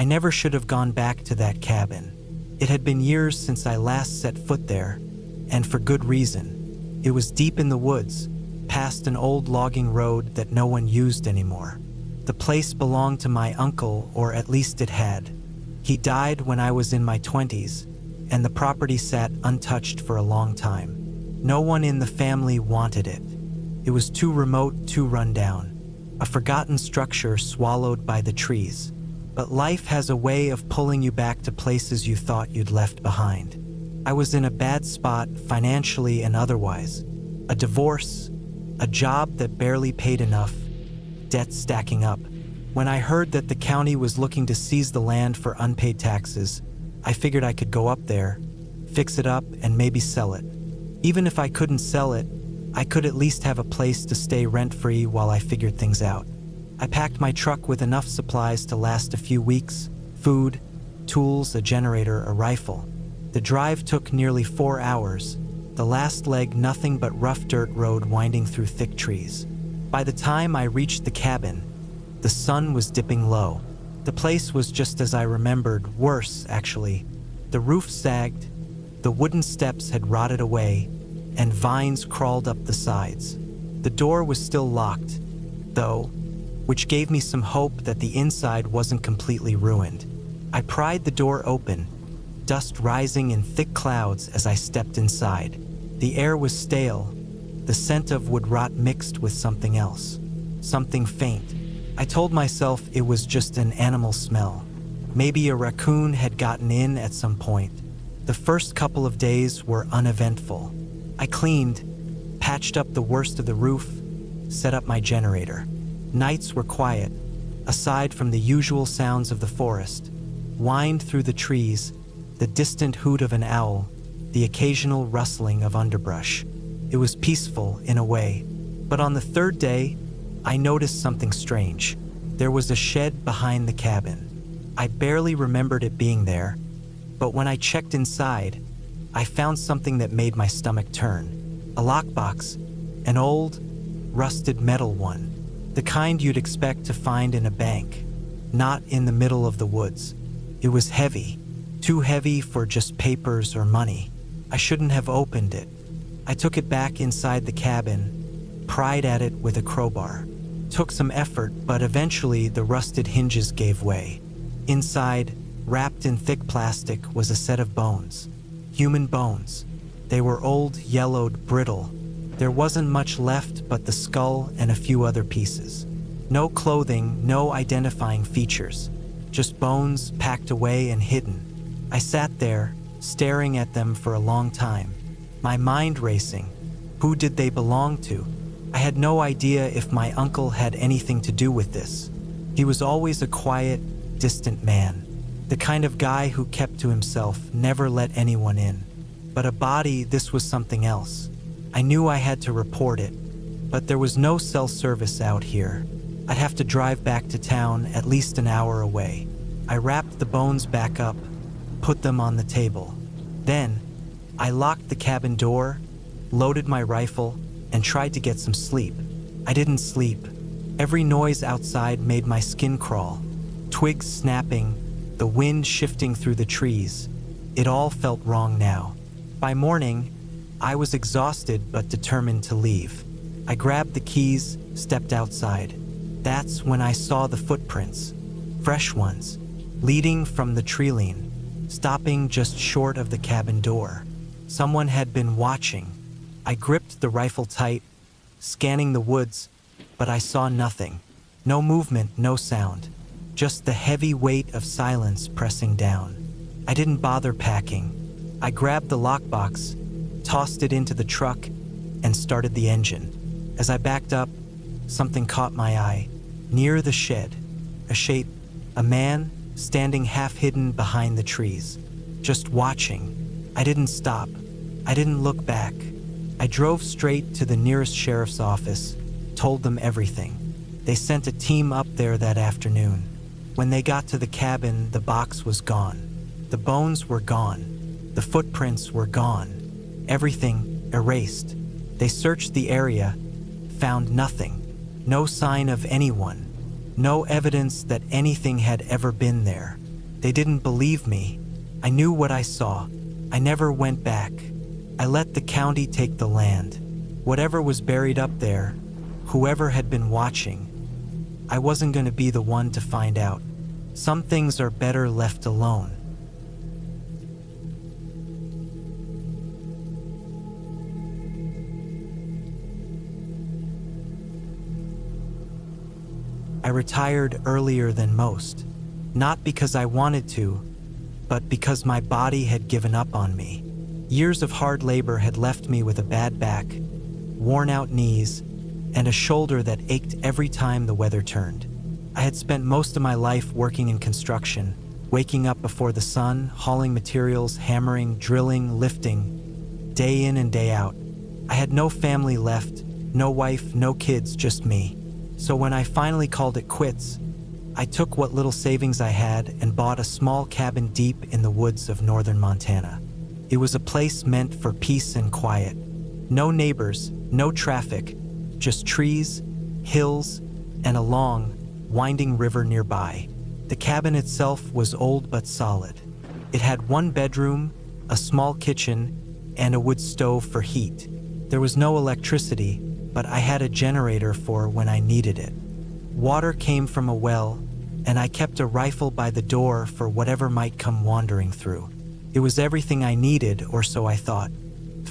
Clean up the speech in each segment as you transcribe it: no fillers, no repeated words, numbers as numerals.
I never should have gone back to that cabin. It had been years since I last set foot there, and for good reason. It was deep in the woods, past an old logging road that no one used anymore. The place belonged to my uncle, or at least it had. He died when I was in my 20s, and the property sat untouched for a long time. No one in the family wanted it. It was too remote, too run down. A forgotten structure swallowed by the trees. But life has a way of pulling you back to places you thought you'd left behind. I was in a bad spot, financially and otherwise. A divorce, a job that barely paid enough, debt stacking up. When I heard that the county was looking to seize the land for unpaid taxes, I figured I could go up there, fix it up, and maybe sell it. Even if I couldn't sell it, I could at least have a place to stay rent-free while I figured things out. I packed my truck with enough supplies to last a few weeks: food, tools, a generator, a rifle. The drive took nearly 4 hours, the last leg nothing but rough dirt road winding through thick trees. By the time I reached the cabin, the sun was dipping low. The place was just as I remembered, worse actually. The roof sagged, the wooden steps had rotted away, and vines crawled up the sides. The door was still locked, though, which gave me some hope that the inside wasn't completely ruined. I pried the door open, dust rising in thick clouds as I stepped inside. The air was stale, the scent of wood rot mixed with something else, something faint. I told myself it was just an animal smell. Maybe a raccoon had gotten in at some point. The first couple of days were uneventful. I cleaned, patched up the worst of the roof, set up my generator. Nights were quiet, aside from the usual sounds of the forest. Whined through the trees, the distant hoot of an owl, the occasional rustling of underbrush. It was peaceful in a way, but on the third day, I noticed something strange. There was a shed behind the cabin. I barely remembered it being there, but when I checked inside, I found something that made my stomach turn. A lockbox, an old, rusted metal one, the kind you'd expect to find in a bank, not in the middle of the woods. It was heavy, too heavy for just papers or money. I shouldn't have opened it. I took it back inside the cabin, pried at it with a crowbar. Took some effort, but eventually the rusted hinges gave way. Inside, wrapped in thick plastic, was a set of bones. Human bones. They were old, yellowed, brittle. There wasn't much left but the skull and a few other pieces. No clothing, no identifying features. Just bones packed away and hidden. I sat there, staring at them for a long time, my mind racing. Who did they belong to? I had no idea if my uncle had anything to do with this. He was always a quiet, distant man, the kind of guy who kept to himself, never let anyone in. But a body, this was something else. I knew I had to report it, but there was no cell service out here. I'd have to drive back to town, at least an hour away. I wrapped the bones back up, put them on the table. Then, I locked the cabin door, loaded my rifle, and tried to get some sleep. I didn't sleep. Every noise outside made my skin crawl. Twigs snapping, the wind shifting through the trees. It all felt wrong now. By morning, I was exhausted but determined to leave. I grabbed the keys, stepped outside. That's when I saw the footprints, fresh ones, leading from the tree-line, stopping just short of the cabin door. Someone had been watching. I gripped the rifle tight, scanning the woods, but I saw nothing. No movement, no sound. Just the heavy weight of silence pressing down. I didn't bother packing. I grabbed the lockbox, tossed it into the truck, and started the engine. As I backed up, something caught my eye. Near the shed, a shape, a man standing half-hidden behind the trees, just watching. I didn't stop. I didn't look back. I drove straight to the nearest sheriff's office, told them everything. They sent a team up there that afternoon. When they got to the cabin, the box was gone. The bones were gone. The footprints were gone. Everything erased. They searched the area, found nothing. No sign of anyone. No evidence that anything had ever been there. They didn't believe me. I knew what I saw. I never went back. I let the county take the land. Whatever was buried up there, whoever had been watching, I wasn't going to be the one to find out. Some things are better left alone. I retired earlier than most, not because I wanted to, but because my body had given up on me. Years of hard labor had left me with a bad back, worn-out knees, and a shoulder that ached every time the weather turned. I had spent most of my life working in construction, waking up before the sun, hauling materials, hammering, drilling, lifting, day in and day out. I had no family left, no wife, no kids, just me. So when I finally called it quits, I took what little savings I had and bought a small cabin deep in the woods of northern Montana. It was a place meant for peace and quiet. No neighbors, no traffic, just trees, hills, and a long, winding river nearby. The cabin itself was old but solid. It had one bedroom, a small kitchen, and a wood stove for heat. There was no electricity, but I had a generator for when I needed it. Water came from a well, and I kept a rifle by the door for whatever might come wandering through. It was everything I needed, or so I thought.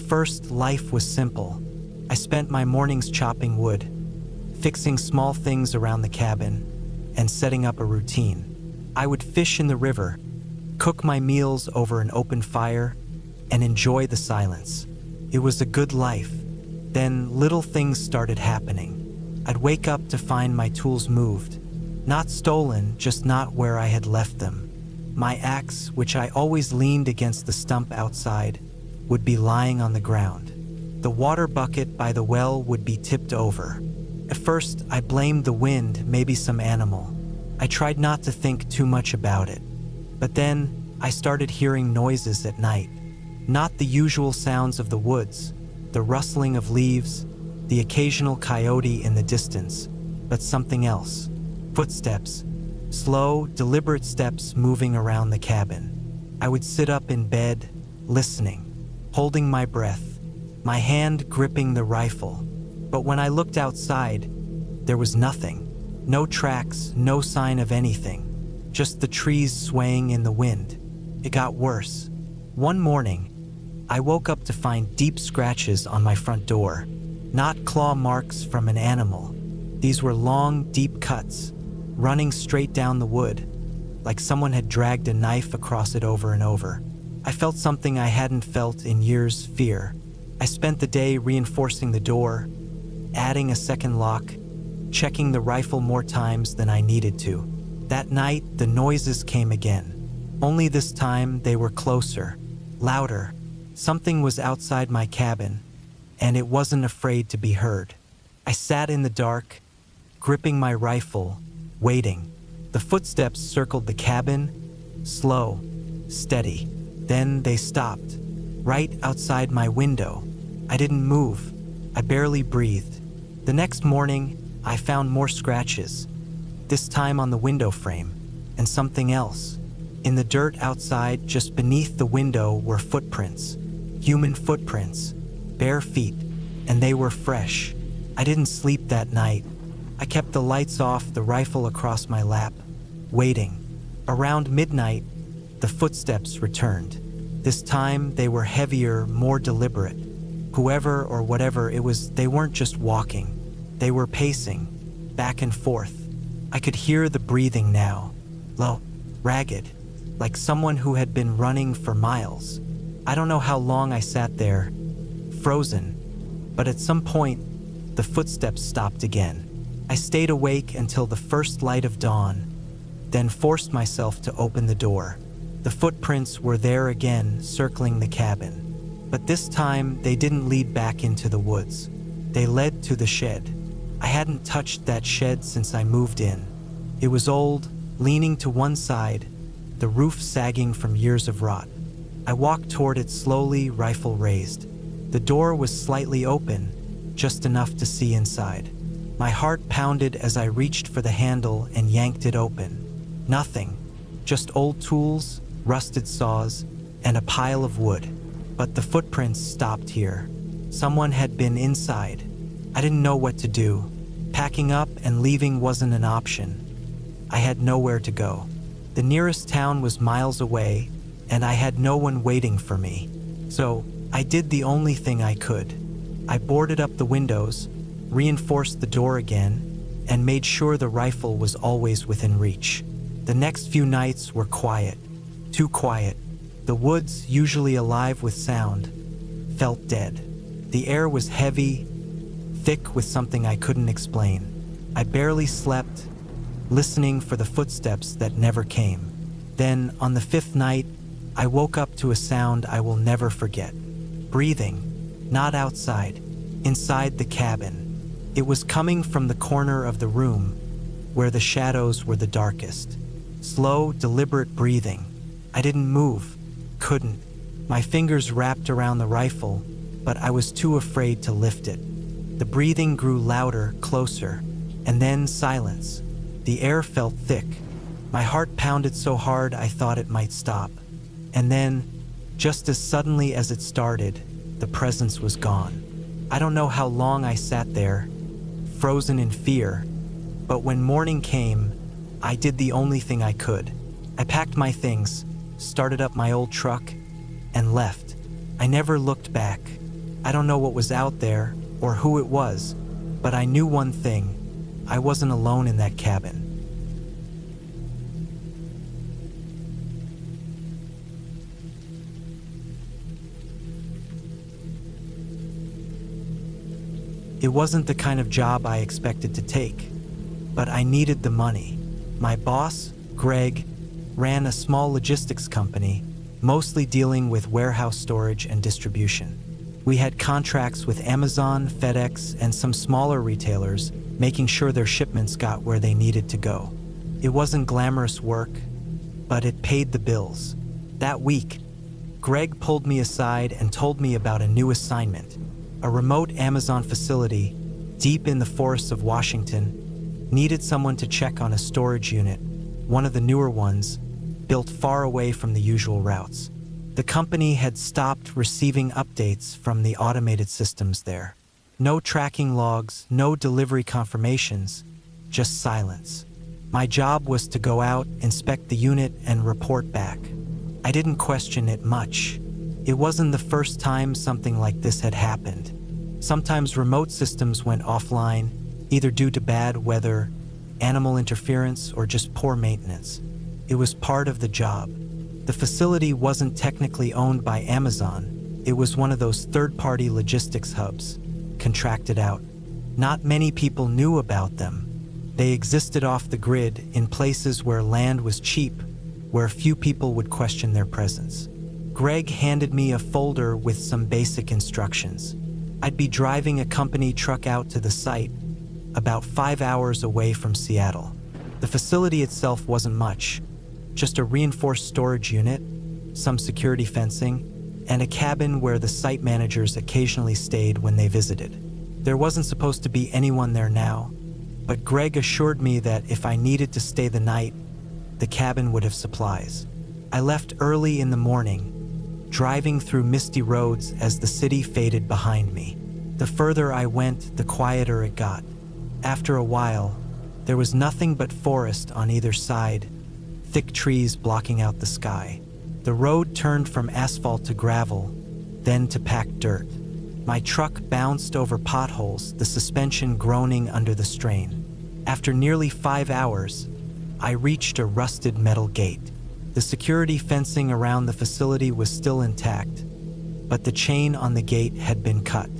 First, life was simple. I spent my mornings chopping wood, fixing small things around the cabin, and setting up a routine. I would fish in the river, cook my meals over an open fire, and enjoy the silence. It was a good life. Then little things started happening. I'd wake up to find my tools moved. Not stolen, just not where I had left them. My axe, which I always leaned against the stump outside, would be lying on the ground. The water bucket by the well would be tipped over. At first, I blamed the wind, maybe some animal. I tried not to think too much about it. But then, I started hearing noises at night. Not the usual sounds of the woods, the rustling of leaves, the occasional coyote in the distance, but something else. Footsteps. Slow, deliberate steps moving around the cabin. I would sit up in bed, listening, holding my breath, my hand gripping the rifle. But when I looked outside, there was nothing. No tracks, no sign of anything. Just the trees swaying in the wind. It got worse. One morning, I woke up to find deep scratches on my front door. Not claw marks from an animal. These were long, deep cuts, running straight down the wood, like someone had dragged a knife across it over and over. I felt something I hadn't felt in years: fear. I spent the day reinforcing the door, adding a second lock, checking the rifle more times than I needed to. That night, the noises came again. Only this time, they were closer, louder. Something was outside my cabin, and it wasn't afraid to be heard. I sat in the dark, gripping my rifle, waiting. The footsteps circled the cabin, slow, steady. Then they stopped, right outside my window. I didn't move. I barely breathed. The next morning, I found more scratches, this time on the window frame, and something else. In the dirt outside, just beneath the window, were footprints. Human footprints, bare feet, and they were fresh. I didn't sleep that night. I kept the lights off, the rifle across my lap, waiting. Around midnight, the footsteps returned. This time, they were heavier, more deliberate. Whoever or whatever it was, they weren't just walking. They were pacing, back and forth. I could hear the breathing now, low, ragged, like someone who had been running for miles. I don't know how long I sat there, frozen, but at some point, the footsteps stopped again. I stayed awake until the first light of dawn, then forced myself to open the door. The footprints were there again, circling the cabin. But this time, they didn't lead back into the woods. They led to the shed. I hadn't touched that shed since I moved in. It was old, leaning to one side, the roof sagging from years of rot. I walked toward it slowly, rifle raised. The door was slightly open, just enough to see inside. My heart pounded as I reached for the handle and yanked it open. Nothing. Just old tools, rusted saws, and a pile of wood. But the footprints stopped here. Someone had been inside. I didn't know what to do. Packing up and leaving wasn't an option. I had nowhere to go. The nearest town was miles away, and I had no one waiting for me. So I did the only thing I could. I boarded up the windows, reinforced the door again, and made sure the rifle was always within reach. The next few nights were quiet. Too quiet. The woods, usually alive with sound, felt dead. The air was heavy, thick with something I couldn't explain. I barely slept, listening for the footsteps that never came. Then, on the fifth night, I woke up to a sound I will never forget. Breathing, not outside, inside the cabin. It was coming from the corner of the room, where the shadows were the darkest. Slow, deliberate breathing. I didn't move, couldn't. My fingers wrapped around the rifle, but I was too afraid to lift it. The breathing grew louder, closer, and then silence. The air felt thick. My heart pounded so hard I thought it might stop. And then, just as suddenly as it started, the presence was gone. I don't know how long I sat there, frozen in fear, but when morning came, I did the only thing I could. I packed my things, started up my old truck, and left. I never looked back. I don't know what was out there or who it was, but I knew one thing. I wasn't alone in that cabin. It wasn't the kind of job I expected to take, but I needed the money. My boss, Greg, ran a small logistics company, mostly dealing with warehouse storage and distribution. We had contracts with Amazon, FedEx, and some smaller retailers, making sure their shipments got where they needed to go. It wasn't glamorous work, but it paid the bills. That week, Greg pulled me aside and told me about a new assignment. A remote Amazon facility, deep in the forests of Washington, needed someone to check on a storage unit, one of the newer ones, built far away from the usual routes. The company had stopped receiving updates from the automated systems there. No tracking logs, no delivery confirmations, just silence. My job was to go out, inspect the unit, and report back. I didn't question it much. It wasn't the first time something like this had happened. Sometimes remote systems went offline, either due to bad weather, animal interference, or just poor maintenance. It was part of the job. The facility wasn't technically owned by Amazon. It was one of those third-party logistics hubs, contracted out. Not many people knew about them. They existed off the grid in places where land was cheap, where few people would question their presence. Greg handed me a folder with some basic instructions. I'd be driving a company truck out to the site, about 5 hours away from Seattle. The facility itself wasn't much, just a reinforced storage unit, some security fencing, and a cabin where the site managers occasionally stayed when they visited. There wasn't supposed to be anyone there now, but Greg assured me that if I needed to stay the night, the cabin would have supplies. I left early in the morning, driving through misty roads as the city faded behind me. The further I went, the quieter it got. After a while, there was nothing but forest on either side, thick trees blocking out the sky. The road turned from asphalt to gravel, then to packed dirt. My truck bounced over potholes, the suspension groaning under the strain. After nearly 5 hours, I reached a rusted metal gate. The security fencing around the facility was still intact, but the chain on the gate had been cut.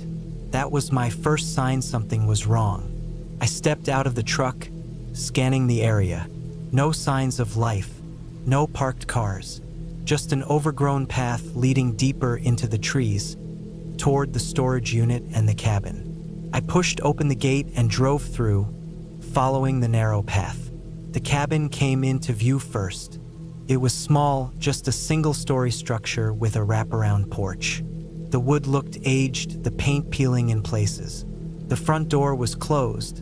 That was my first sign something was wrong. I stepped out of the truck, scanning the area. No signs of life, no parked cars, just an overgrown path leading deeper into the trees, toward the storage unit and the cabin. I pushed open the gate and drove through, following the narrow path. The cabin came into view first. It was small, just a single-story structure with a wraparound porch. The wood looked aged, the paint peeling in places. The front door was closed,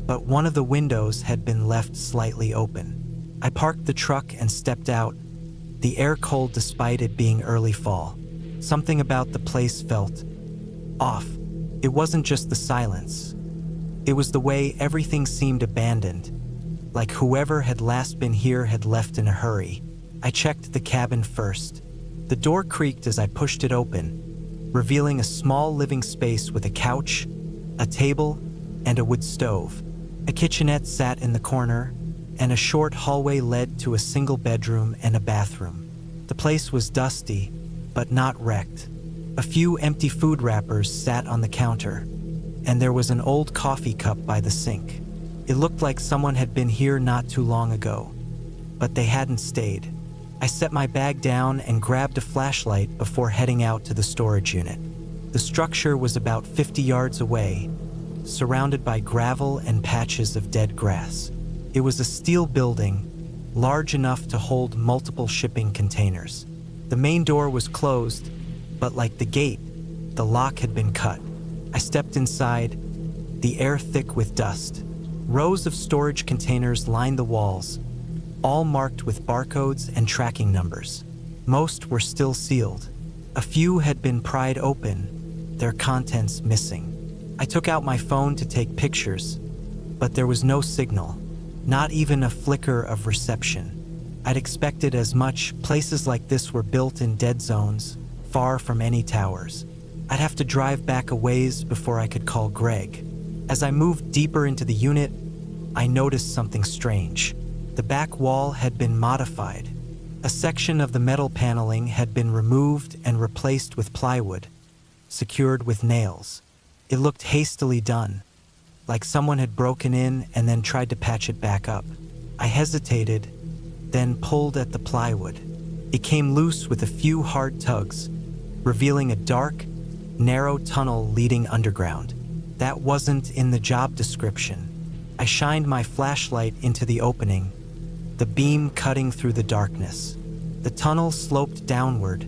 but one of the windows had been left slightly open. I parked the truck and stepped out, the air cold despite it being early fall. Something about the place felt off. It wasn't just the silence. It was the way everything seemed abandoned, like whoever had last been here had left in a hurry. I checked the cabin first. The door creaked as I pushed it open, revealing a small living space with a couch, a table, and a wood stove. A kitchenette sat in the corner, and a short hallway led to a single bedroom and a bathroom. The place was dusty, but not wrecked. A few empty food wrappers sat on the counter, and there was an old coffee cup by the sink. It looked like someone had been here not too long ago, but they hadn't stayed. I set my bag down and grabbed a flashlight before heading out to the storage unit. The structure was about 50 yards away, surrounded by gravel and patches of dead grass. It was a steel building, large enough to hold multiple shipping containers. The main door was closed, but like the gate, the lock had been cut. I stepped inside, the air thick with dust. Rows of storage containers lined the walls, all marked with barcodes and tracking numbers. Most were still sealed. A few had been pried open, their contents missing. I took out my phone to take pictures, but there was no signal, not even a flicker of reception. I'd expected as much. Places like this were built in dead zones, far from any towers. I'd have to drive back a ways before I could call Greg. As I moved deeper into the unit, I noticed something strange. The back wall had been modified. A section of the metal paneling had been removed and replaced with plywood, secured with nails. It looked hastily done, like someone had broken in and then tried to patch it back up. I hesitated, then pulled at the plywood. It came loose with a few hard tugs, revealing a dark, narrow tunnel leading underground. That wasn't in the job description. I shined my flashlight into the opening, the beam cutting through the darkness. The tunnel sloped downward,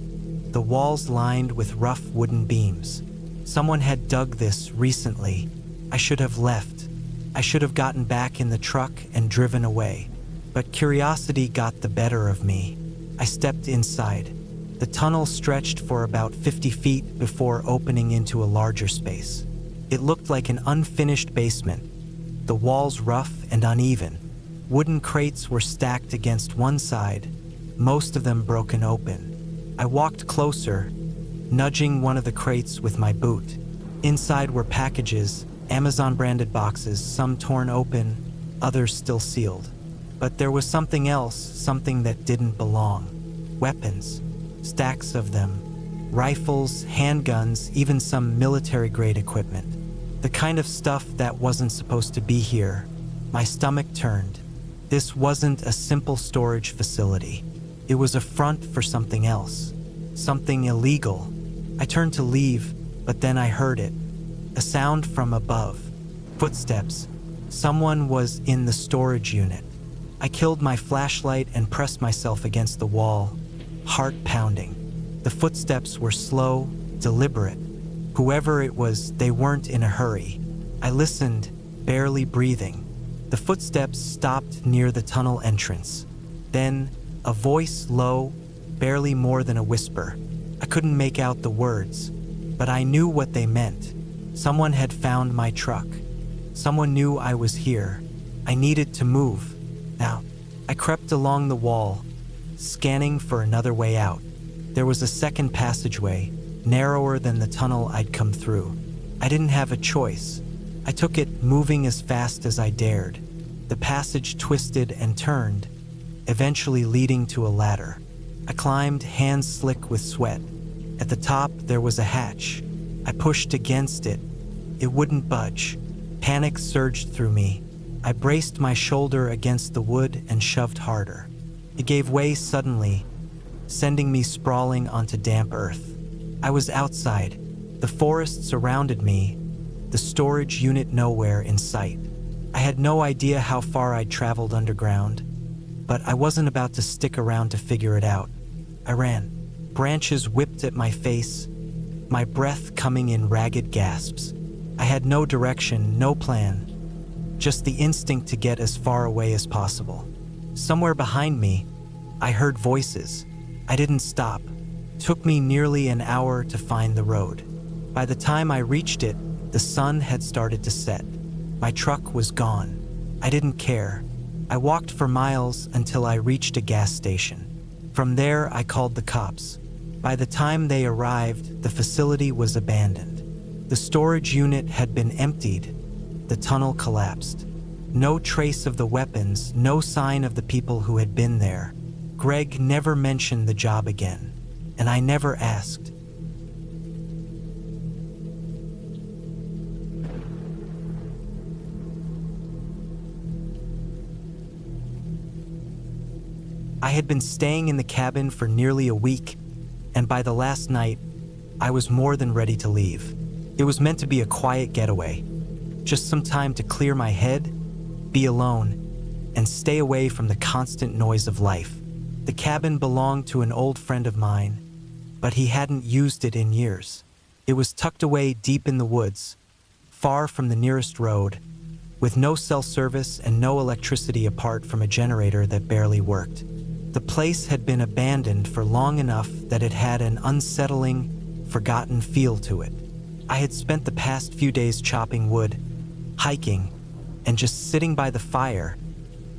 the walls lined with rough wooden beams. Someone had dug this recently. I should have left. I should have gotten back in the truck and driven away. But curiosity got the better of me. I stepped inside. The tunnel stretched for about 50 feet before opening into a larger space. It looked like an unfinished basement, the walls rough and uneven. Wooden crates were stacked against one side, most of them broken open. I walked closer, nudging one of the crates with my boot. Inside were packages, Amazon-branded boxes, some torn open, others still sealed. But there was something else, something that didn't belong. Weapons, stacks of them. Rifles, handguns, even some military-grade equipment. The kind of stuff that wasn't supposed to be here. My stomach turned. This wasn't a simple storage facility. It was a front for something else. Something illegal. I turned to leave, but then I heard it. A sound from above. Footsteps. Someone was in the storage unit. I killed my flashlight and pressed myself against the wall, heart pounding. The footsteps were slow, deliberate. Whoever it was, they weren't in a hurry. I listened, barely breathing. The footsteps stopped near the tunnel entrance. Then, a voice low, barely more than a whisper. I couldn't make out the words, but I knew what they meant. Someone had found my truck. Someone knew I was here. I needed to move. Now, I crept along the wall, scanning for another way out. There was a second passageway, narrower than the tunnel I'd come through. I didn't have a choice. I took it, moving as fast as I dared. The passage twisted and turned, eventually leading to a ladder. I climbed, hands slick with sweat. At the top, there was a hatch. I pushed against it. It wouldn't budge. Panic surged through me. I braced my shoulder against the wood and shoved harder. It gave way suddenly, sending me sprawling onto damp earth. I was outside. The forest surrounded me, the storage unit nowhere in sight. I had no idea how far I'd traveled underground, but I wasn't about to stick around to figure it out. I ran. Branches whipped at my face, my breath coming in ragged gasps. I had no direction, no plan, just the instinct to get as far away as possible. Somewhere behind me, I heard voices. I didn't stop. Took me nearly an hour to find the road. By the time I reached it, the sun had started to set. My truck was gone. I didn't care. I walked for miles until I reached a gas station. From there, I called the cops. By the time they arrived, the facility was abandoned. The storage unit had been emptied. The tunnel collapsed. No trace of the weapons, no sign of the people who had been there. Greg never mentioned the job again, and I never asked. I had been staying in the cabin for nearly a week, and by the last night, I was more than ready to leave. It was meant to be a quiet getaway, just some time to clear my head, be alone, and stay away from the constant noise of life. The cabin belonged to an old friend of mine, but he hadn't used it in years. It was tucked away deep in the woods, far from the nearest road, with no cell service and no electricity apart from a generator that barely worked. The place had been abandoned for long enough that it had an unsettling, forgotten feel to it. I had spent the past few days chopping wood, hiking, and just sitting by the fire,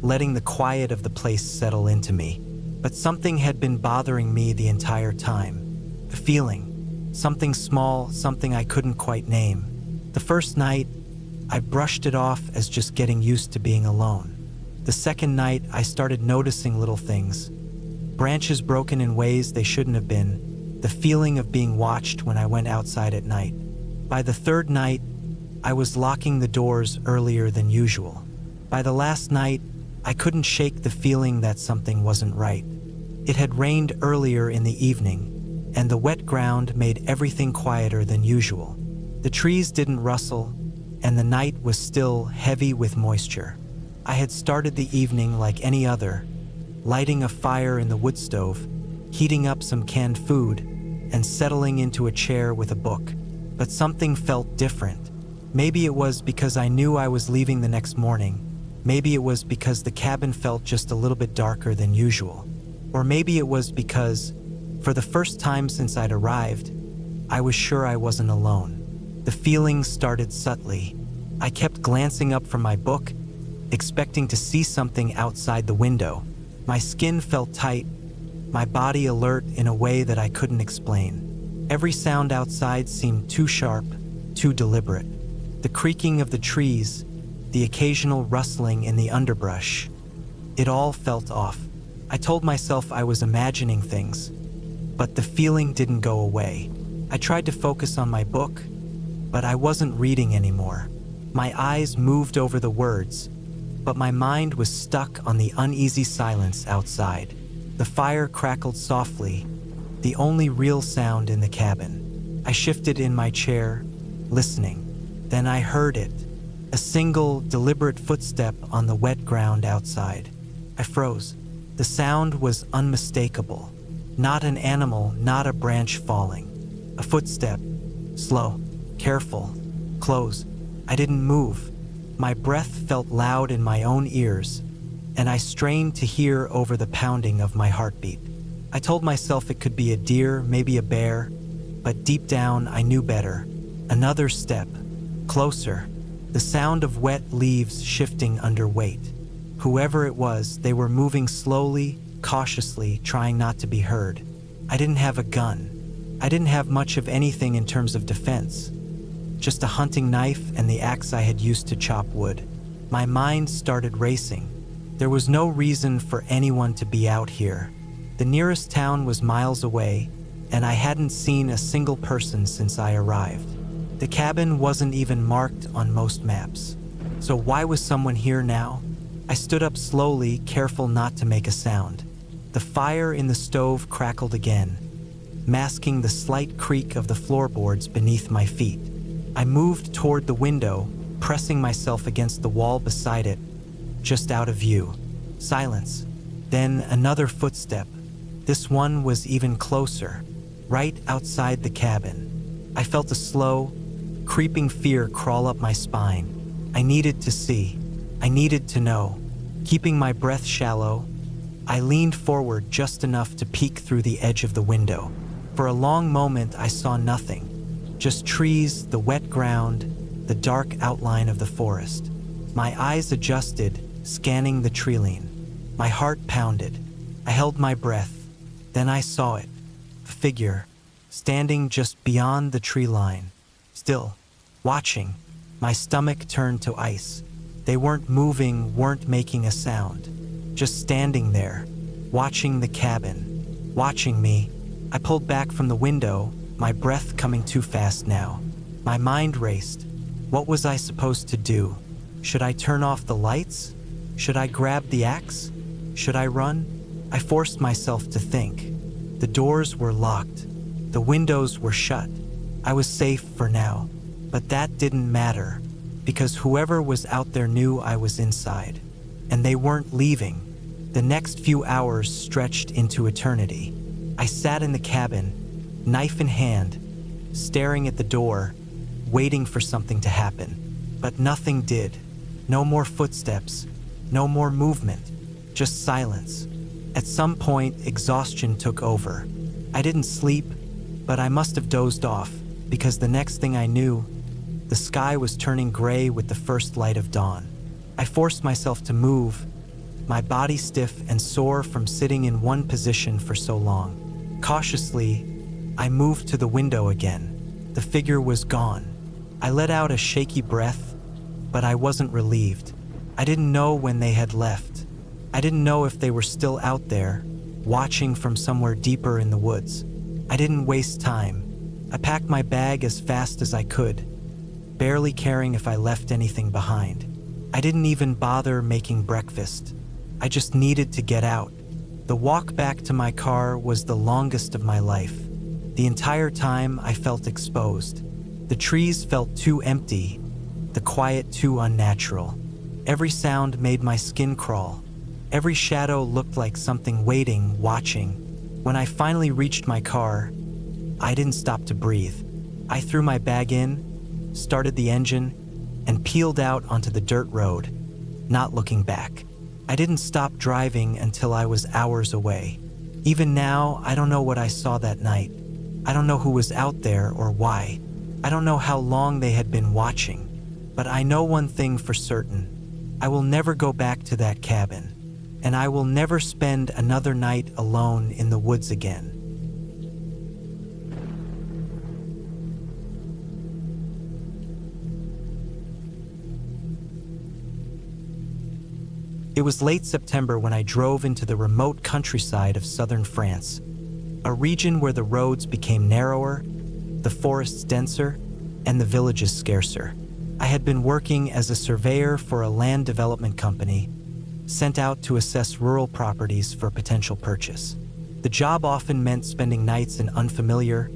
letting the quiet of the place settle into me. But something had been bothering me the entire time. The feeling, something small, something I couldn't quite name. The first night, I brushed it off as just getting used to being alone. The second night, I started noticing little things. Branches broken in ways they shouldn't have been. The feeling of being watched when I went outside at night. By the third night, I was locking the doors earlier than usual. By the last night, I couldn't shake the feeling that something wasn't right. It had rained earlier in the evening, and the wet ground made everything quieter than usual. The trees didn't rustle, and the night was still heavy with moisture. I had started the evening like any other, lighting a fire in the wood stove, heating up some canned food, and settling into a chair with a book. But something felt different. Maybe it was because I knew I was leaving the next morning. Maybe it was because the cabin felt just a little bit darker than usual. Or maybe it was because, for the first time since I'd arrived, I was sure I wasn't alone. The feeling started subtly. I kept glancing up from my book, expecting to see something outside the window. My skin felt tight, my body alert in a way that I couldn't explain. Every sound outside seemed too sharp, too deliberate. The creaking of the trees, the occasional rustling in the underbrush. It all felt off. I told myself I was imagining things, but the feeling didn't go away. I tried to focus on my book, but I wasn't reading anymore. My eyes moved over the words, but my mind was stuck on the uneasy silence outside. The fire crackled softly, the only real sound in the cabin. I shifted in my chair, listening. Then I heard it, a single, deliberate footstep on the wet ground outside. I froze. The sound was unmistakable. Not an animal, not a branch falling. A footstep, slow, careful, close. I didn't move. My breath felt loud in my own ears, and I strained to hear over the pounding of my heartbeat. I told myself it could be a deer, maybe a bear, but deep down I knew better. Another step, closer, the sound of wet leaves shifting under weight. Whoever it was, they were moving slowly, cautiously, trying not to be heard. I didn't have a gun. I didn't have much of anything in terms of defense. Just a hunting knife and the axe I had used to chop wood. My mind started racing. There was no reason for anyone to be out here. The nearest town was miles away, and I hadn't seen a single person since I arrived. The cabin wasn't even marked on most maps. So why was someone here now? I stood up slowly, careful not to make a sound. The fire in the stove crackled again, masking the slight creak of the floorboards beneath my feet. I moved toward the window, pressing myself against the wall beside it, just out of view. Silence. Then another footstep. This one was even closer, right outside the cabin. I felt a slow, creeping fear crawl up my spine. I needed to see. I needed to know. Keeping my breath shallow, I leaned forward just enough to peek through the edge of the window. For a long moment, I saw nothing. Just trees, the wet ground, the dark outline of the forest. My eyes adjusted, scanning the treeline. My heart pounded. I held my breath. Then I saw it. A figure, standing just beyond the tree line. Still, watching. My stomach turned to ice. They weren't moving, weren't making a sound. Just standing there, watching the cabin, watching me. I pulled back from the window, my breath coming too fast now. My mind raced. What was I supposed to do? Should I turn off the lights? Should I grab the axe? Should I run? I forced myself to think. The doors were locked. The windows were shut. I was safe for now. But that didn't matter, because whoever was out there knew I was inside. And they weren't leaving. The next few hours stretched into eternity. I sat in the cabin, knife in hand, staring at the door, waiting for something to happen. But nothing did. No more footsteps, no more movement, just silence. At some point, exhaustion took over. I didn't sleep, but I must have dozed off, because the next thing I knew, the sky was turning gray with the first light of dawn. I forced myself to move, my body stiff and sore from sitting in one position for so long. Cautiously, I moved to the window again. The figure was gone. I let out a shaky breath, but I wasn't relieved. I didn't know when they had left. I didn't know if they were still out there, watching from somewhere deeper in the woods. I didn't waste time. I packed my bag as fast as I could, barely caring if I left anything behind. I didn't even bother making breakfast. I just needed to get out. The walk back to my car was the longest of my life. The entire time I felt exposed. The trees felt too empty, the quiet too unnatural. Every sound made my skin crawl. Every shadow looked like something waiting, watching. When I finally reached my car, I didn't stop to breathe. I threw my bag in, started the engine, and peeled out onto the dirt road, not looking back. I didn't stop driving until I was hours away. Even now, I don't know what I saw that night. I don't know who was out there or why. I don't know how long they had been watching. But I know one thing for certain. I will never go back to that cabin. And I will never spend another night alone in the woods again. It was late September when I drove into the remote countryside of southern France, a region where the roads became narrower, the forests denser, and the villages scarcer. I had been working as a surveyor for a land development company, sent out to assess rural properties for potential purchase. The job often meant spending nights in unfamiliar,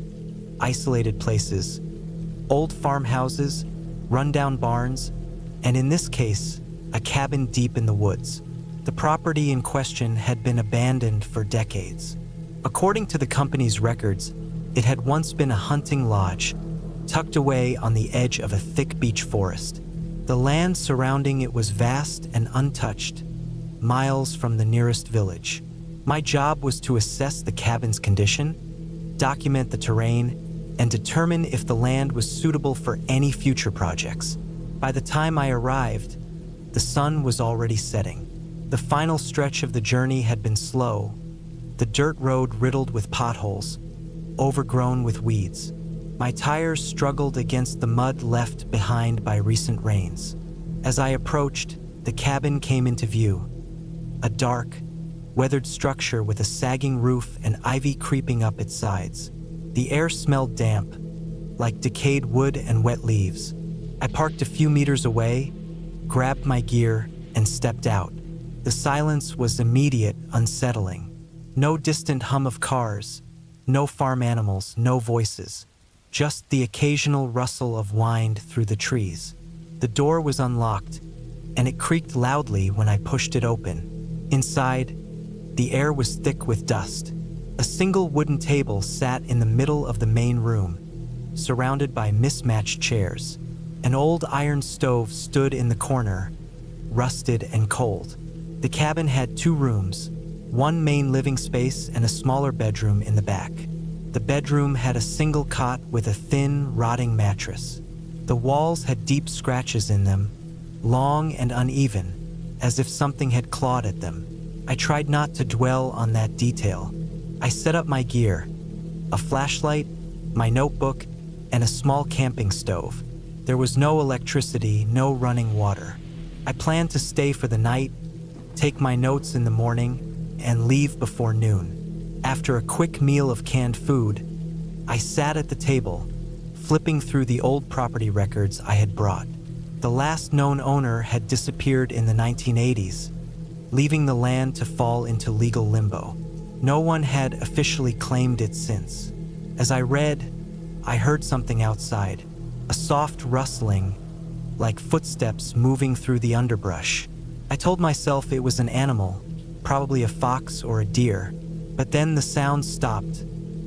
isolated places, old farmhouses, rundown barns, and in this case, a cabin deep in the woods. The property in question had been abandoned for decades. According to the company's records, it had once been a hunting lodge, tucked away on the edge of a thick beech forest. The land surrounding it was vast and untouched, miles from the nearest village. My job was to assess the cabin's condition, document the terrain, and determine if the land was suitable for any future projects. By the time I arrived, the sun was already setting. The final stretch of the journey had been slow, the dirt road riddled with potholes, overgrown with weeds. My tires struggled against the mud left behind by recent rains. As I approached, the cabin came into view. A dark, weathered structure with a sagging roof and ivy creeping up its sides. The air smelled damp, like decayed wood and wet leaves. I parked a few meters away, grabbed my gear, and stepped out. The silence was immediate, unsettling. No distant hum of cars, no farm animals, no voices. Just the occasional rustle of wind through the trees. The door was unlocked, and it creaked loudly when I pushed it open. Inside, the air was thick with dust. A single wooden table sat in the middle of the main room, surrounded by mismatched chairs. An old iron stove stood in the corner, rusted and cold. The cabin had 2 rooms, one main living space and a smaller bedroom in the back. The bedroom had a single cot with a thin, rotting mattress. The walls had deep scratches in them, long and uneven, as if something had clawed at them. I tried not to dwell on that detail. I set up my gear, a flashlight, my notebook, and a small camping stove. There was no electricity, no running water. I planned to stay for the night, take my notes in the morning, and leave before noon. After a quick meal of canned food, I sat at the table, flipping through the old property records I had brought. The last known owner had disappeared in the 1980s, leaving the land to fall into legal limbo. No one had officially claimed it since. As I read, I heard something outside, a soft rustling, like footsteps moving through the underbrush. I told myself it was an animal, probably a fox or a deer, but then the sound stopped,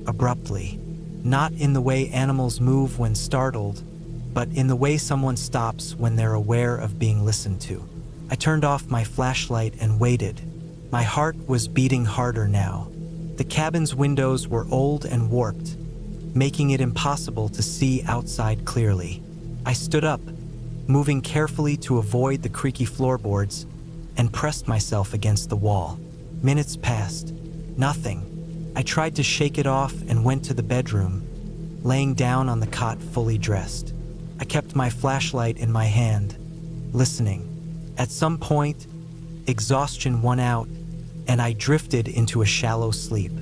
abruptly. Not in the way animals move when startled, but in the way someone stops when they're aware of being listened to. I turned off my flashlight and waited. My heart was beating harder now. The cabin's windows were old and warped, making it impossible to see outside clearly. I stood up, moving carefully to avoid the creaky floorboards, and pressed myself against the wall. Minutes passed. Nothing. I tried to shake it off and went to the bedroom, laying down on the cot fully dressed. I kept my flashlight in my hand, listening. At some point, exhaustion won out, and I drifted into a shallow sleep.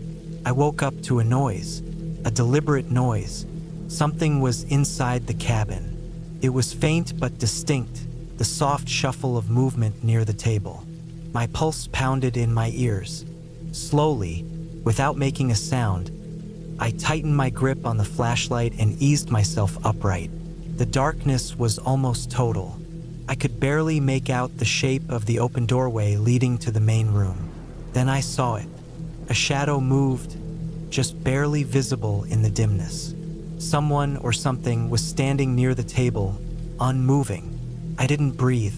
I woke up to a noise, a deliberate noise. Something was inside the cabin. It was faint but distinct, the soft shuffle of movement near the table. My pulse pounded in my ears. Slowly, without making a sound, I tightened my grip on the flashlight and eased myself upright. The darkness was almost total. I could barely make out the shape of the open doorway leading to the main room. Then I saw it. A shadow moved, just barely visible in the dimness. Someone or something was standing near the table, unmoving. I didn't breathe.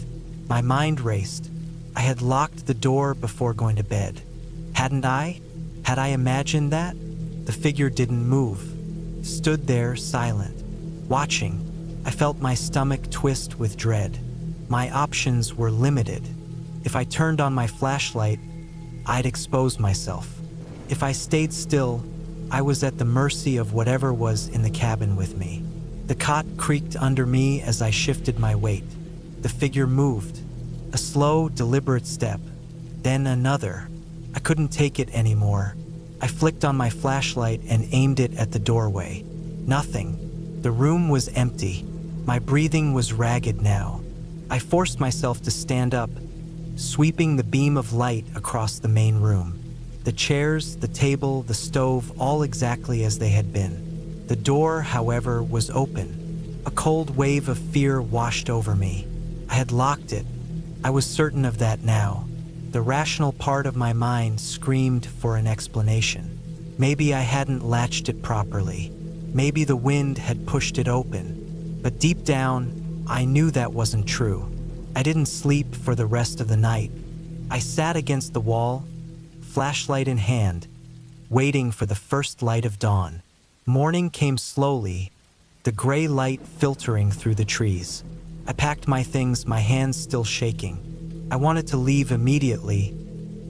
My mind raced. I had locked the door before going to bed. Hadn't I? Had I imagined that? The figure didn't move. Stood there, silent, watching. I felt my stomach twist with dread. My options were limited. If I turned on my flashlight, I'd expose myself. If I stayed still, I was at the mercy of whatever was in the cabin with me. The cot creaked under me as I shifted my weight. The figure moved. A slow, deliberate step. Then another. I couldn't take it anymore. I flicked on my flashlight and aimed it at the doorway. Nothing. The room was empty. My breathing was ragged now. I forced myself to stand up, sweeping the beam of light across the main room. The chairs, the table, the stove, all exactly as they had been. The door, however, was open. A cold wave of fear washed over me. I had locked it. I was certain of that now. The rational part of my mind screamed for an explanation. Maybe I hadn't latched it properly. Maybe the wind had pushed it open. But deep down, I knew that wasn't true. I didn't sleep for the rest of the night. I sat against the wall, flashlight in hand, waiting for the first light of dawn. Morning came slowly, the gray light filtering through the trees. I packed my things, my hands still shaking. I wanted to leave immediately,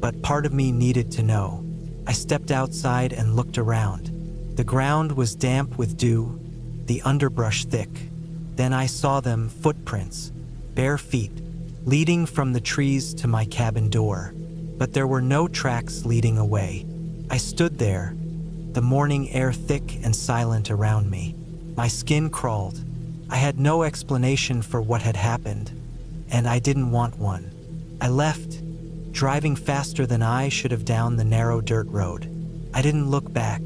but part of me needed to know. I stepped outside and looked around. The ground was damp with dew, the underbrush thick. Then I saw them, footprints, bare feet, leading from the trees to my cabin door. But there were no tracks leading away. I stood there, the morning air thick and silent around me. My skin crawled. I had no explanation for what had happened, and I didn't want one. I left, driving faster than I should have down the narrow dirt road. I didn't look back.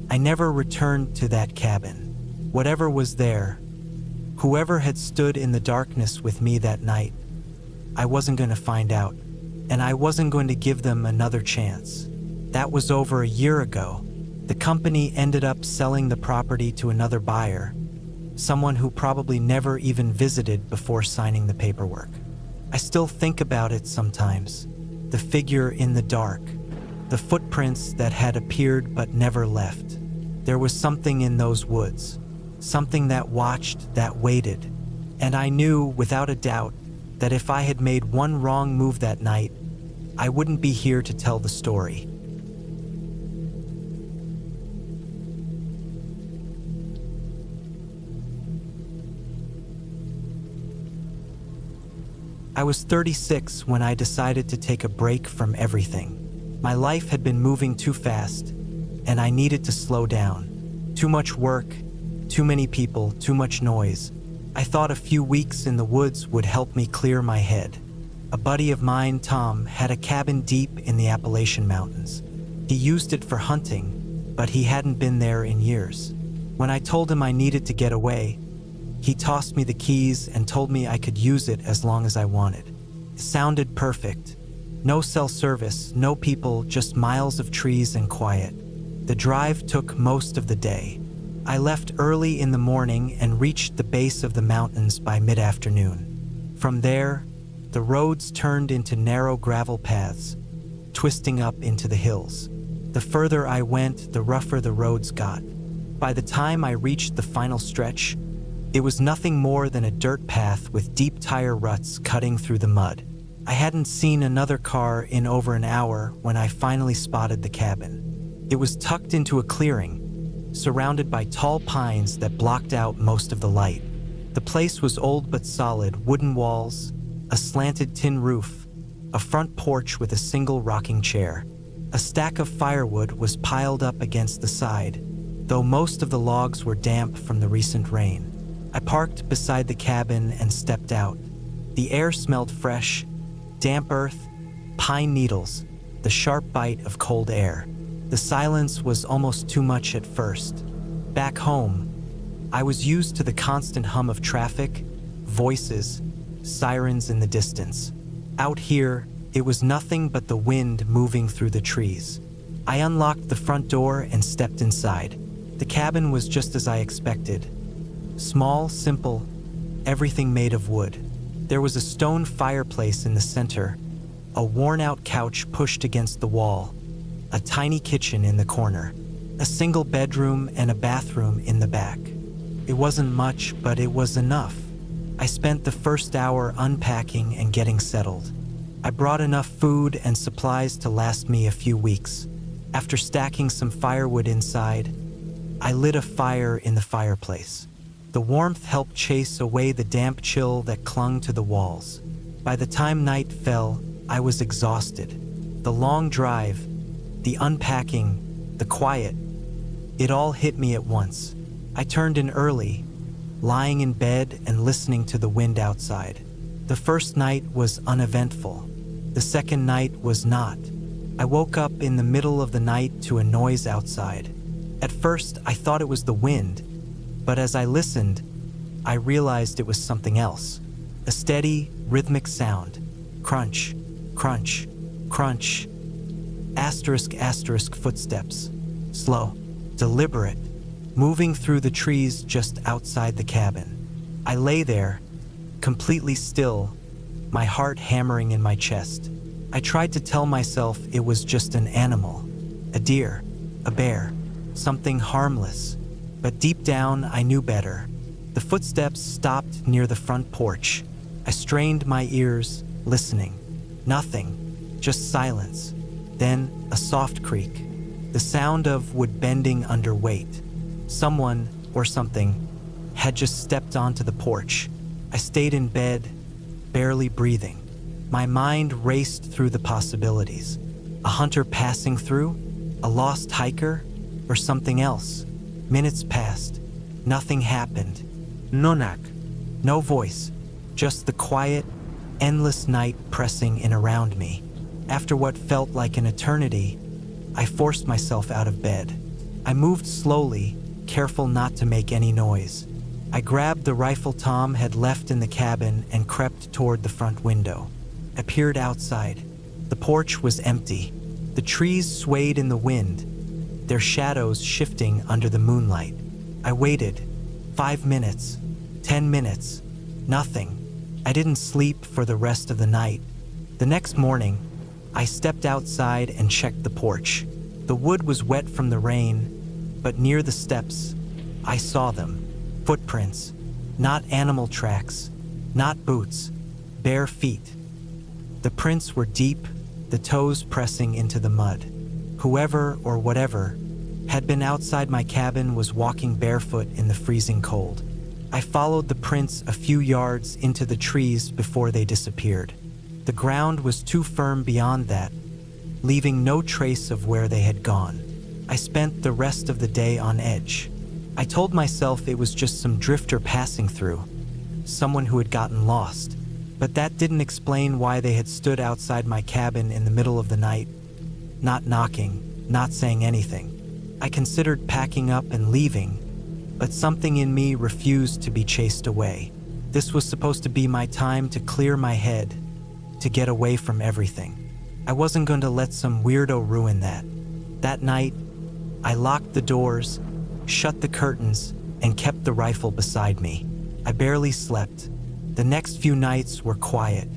I never returned to that cabin. Whatever was there, whoever had stood in the darkness with me that night, I wasn't going to find out, and I wasn't going to give them another chance. That was over a year ago. The company ended up selling the property to another buyer, someone who probably never even visited before signing the paperwork. I still think about it sometimes. the figure in the dark, the footprints that had appeared but never left. There was something in those woods, something that watched, that waited. And I knew, without a doubt, that if I had made one wrong move that night, I wouldn't be here to tell the story. I was 36 when I decided to take a break from everything. My life had been moving too fast, and I needed to slow down. Too much work, too many people, too much noise. I thought a few weeks in the woods would help me clear my head. A buddy of mine, Tom, had a cabin deep in the Appalachian Mountains. He used it for hunting, but he hadn't been there in years. When I told him I needed to get away, he tossed me the keys and told me I could use it as long as I wanted. It sounded perfect. No cell service, no people, just miles of trees and quiet. The drive took most of the day. I left early in the morning and reached the base of the mountains by mid-afternoon. From there, the roads turned into narrow gravel paths, twisting up into the hills. The further I went, the rougher the roads got. By the time I reached the final stretch, it was nothing more than a dirt path with deep tire ruts cutting through the mud. I hadn't seen another car in over an hour when I finally spotted the cabin. It was tucked into a clearing, surrounded by tall pines that blocked out most of the light. The place was old but solid, wooden walls, a slanted tin roof, a front porch with a single rocking chair. A stack of firewood was piled up against the side, though most of the logs were damp from the recent rain. I parked beside the cabin and stepped out. The air smelled fresh, damp earth, pine needles, the sharp bite of cold air. The silence was almost too much at first. Back home, I was used to the constant hum of traffic, voices, sirens in the distance. Out here, it was nothing but the wind moving through the trees. I unlocked the front door and stepped inside. The cabin was just as I expected. Small, simple, everything made of wood. There was a stone fireplace in the center, a worn-out couch pushed against the wall, a tiny kitchen in the corner, a single bedroom and a bathroom in the back. It wasn't much, but it was enough. I spent the first hour unpacking and getting settled. I brought enough food and supplies to last me a few weeks. After stacking some firewood inside, I lit a fire in the fireplace. The warmth helped chase away the damp chill that clung to the walls. By the time night fell, I was exhausted. The long drive, the unpacking, the quiet, it all hit me at once. I turned in early, lying in bed and listening to the wind outside. The first night was uneventful. The second night was not. I woke up in the middle of the night to a noise outside. At first, I thought it was the wind, but as I listened, I realized it was something else. A steady, rhythmic sound. Crunch, crunch, crunch. Asterisk, asterisk footsteps. Slow, deliberate, moving through the trees just outside the cabin. I lay there, completely still, my heart hammering in my chest. I tried to tell myself it was just an animal, a deer, a bear, something harmless. But deep down, I knew better. The footsteps stopped near the front porch. I strained my ears, listening. Nothing, just silence. Then a soft creak, the sound of wood bending under weight. Someone, or something, had just stepped onto the porch. I stayed in bed, barely breathing. My mind raced through the possibilities. A hunter passing through? A lost hiker? Or something else? Minutes passed. Nothing happened. No knock. No voice. Just the quiet, endless night pressing in around me. After what felt like an eternity, I forced myself out of bed. I moved slowly, careful not to make any noise. I grabbed the rifle Tom had left in the cabin and crept toward the front window. I peered outside. The porch was empty. The trees swayed in the wind, their shadows shifting under the moonlight. I waited. 5 minutes. 10 minutes. Nothing. I didn't sleep for the rest of the night. The next morning, I stepped outside and checked the porch. The wood was wet from the rain, but near the steps, I saw them. Footprints, not animal tracks, not boots, bare feet. The prints were deep, the toes pressing into the mud. Whoever or whatever had been outside my cabin was walking barefoot in the freezing cold. I followed the prints a few yards into the trees before they disappeared. The ground was too firm beyond that, leaving no trace of where they had gone. I spent the rest of the day on edge. I told myself it was just some drifter passing through, someone who had gotten lost. But that didn't explain why they had stood outside my cabin in the middle of the night, not knocking, not saying anything. I considered packing up and leaving, but something in me refused to be chased away. This was supposed to be my time to clear my head, to get away from everything. I wasn't going to let some weirdo ruin that. That night, I locked the doors, shut the curtains, and kept the rifle beside me. I barely slept. The next few nights were quiet.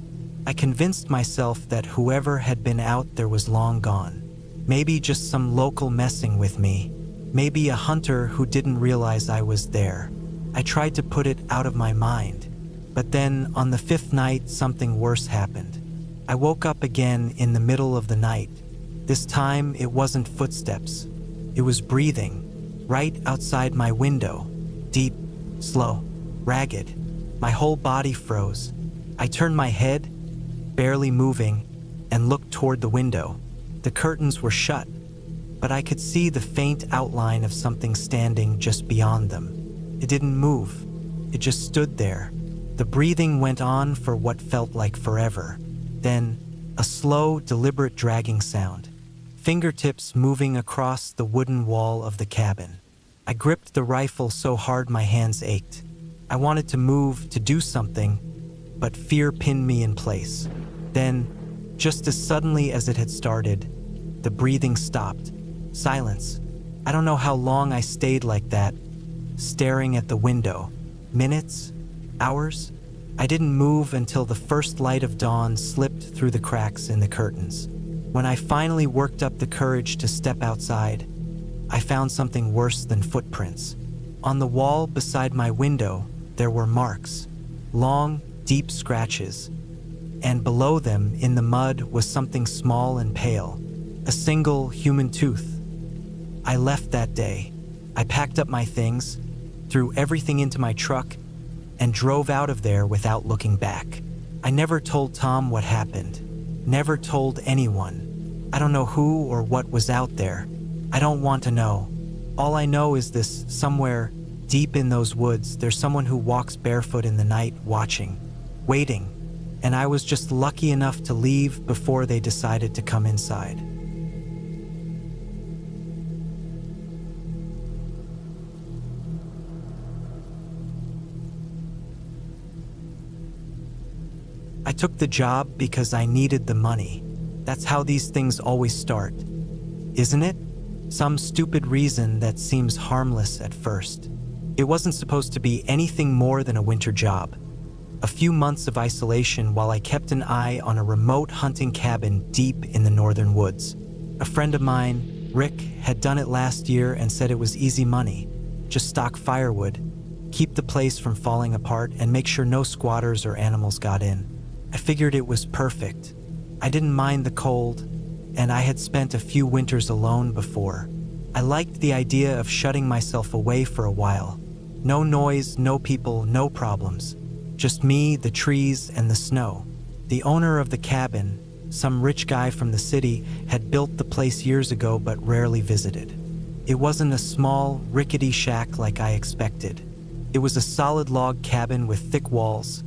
I convinced myself that whoever had been out there was long gone. Maybe just some local messing with me. Maybe a hunter who didn't realize I was there. I tried to put it out of my mind. But then, on the fifth night, something worse happened. I woke up again in the middle of the night. This time, it wasn't footsteps. It was breathing, right outside my window. Deep, slow, ragged. My whole body froze. I turned my head, barely moving, and looked toward the window. The curtains were shut, but I could see the faint outline of something standing just beyond them. It didn't move. It just stood there. The breathing went on for what felt like forever. Then, a slow, deliberate dragging sound. Fingertips moving across the wooden wall of the cabin. I gripped the rifle so hard my hands ached. I wanted to move, to do something, but fear pinned me in place. Then, just as suddenly as it had started, the breathing stopped. Silence. I don't know how long I stayed like that, staring at the window. Minutes? Hours? I didn't move until the first light of dawn slipped through the cracks in the curtains. When I finally worked up the courage to step outside, I found something worse than footprints. On the wall beside my window, there were marks, long, deep scratches, and below them, in the mud, was something small and pale, a single human tooth. I left that day. I packed up my things, threw everything into my truck, and drove out of there without looking back. I never told Tom what happened, never told anyone. I don't know who or what was out there. I don't want to know. All I know is this: somewhere deep in those woods, there's someone who walks barefoot in the night, watching, waiting, and I was just lucky enough to leave before they decided to come inside. I took the job because I needed the money. That's how these things always start, isn't it? Some stupid reason that seems harmless at first. It wasn't supposed to be anything more than a winter job. A few months of isolation while I kept an eye on a remote hunting cabin deep in the northern woods. A friend of mine, Rick, had done it last year and said it was easy money. Just stock firewood, keep the place from falling apart, and make sure no squatters or animals got in. I figured it was perfect. I didn't mind the cold, and I had spent a few winters alone before. I liked the idea of shutting myself away for a while. No noise, no people, no problems. Just me, the trees, and the snow. The owner of the cabin, some rich guy from the city, had built the place years ago but rarely visited. It wasn't a small, rickety shack like I expected. It was a solid log cabin with thick walls,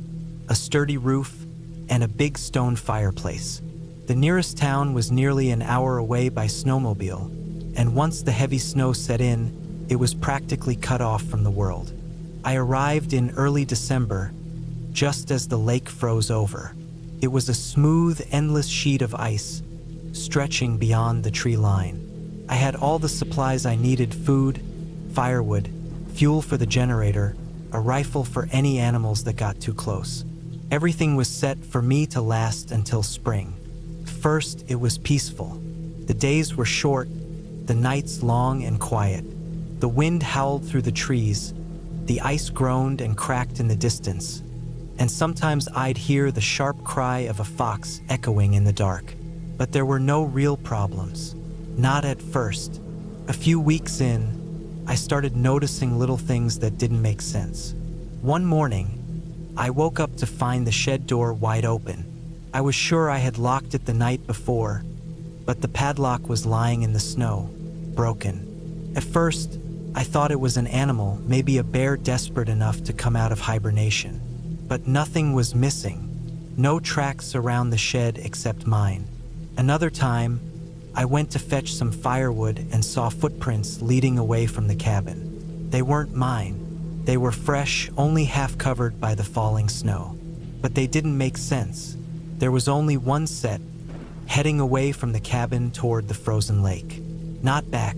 a sturdy roof, and a big stone fireplace. The nearest town was nearly an hour away by snowmobile, and once the heavy snow set in, it was practically cut off from the world. I arrived in early December, just as the lake froze over. It was a smooth, endless sheet of ice, stretching beyond the tree line. I had all the supplies I needed: food, firewood, fuel for the generator, a rifle for any animals that got too close. Everything was set for me to last until spring. first, it was peaceful. The days were short, the nights long and quiet. The wind howled through the trees, the ice groaned and cracked in the distance, and sometimes I'd hear the sharp cry of a fox echoing in the dark. But there were no real problems. Not at first. A few weeks in, I started noticing little things that didn't make sense. One morning, I woke up to find the shed door wide open. I was sure I had locked it the night before, but the padlock was lying in the snow, broken. At first, I thought it was an animal, maybe a bear desperate enough to come out of hibernation. But nothing was missing. No tracks around the shed except mine. Another time, I went to fetch some firewood and saw footprints leading away from the cabin. They weren't mine. They were fresh, only half covered by the falling snow. But they didn't make sense. There was only one set, heading away from the cabin toward the frozen lake. Not back.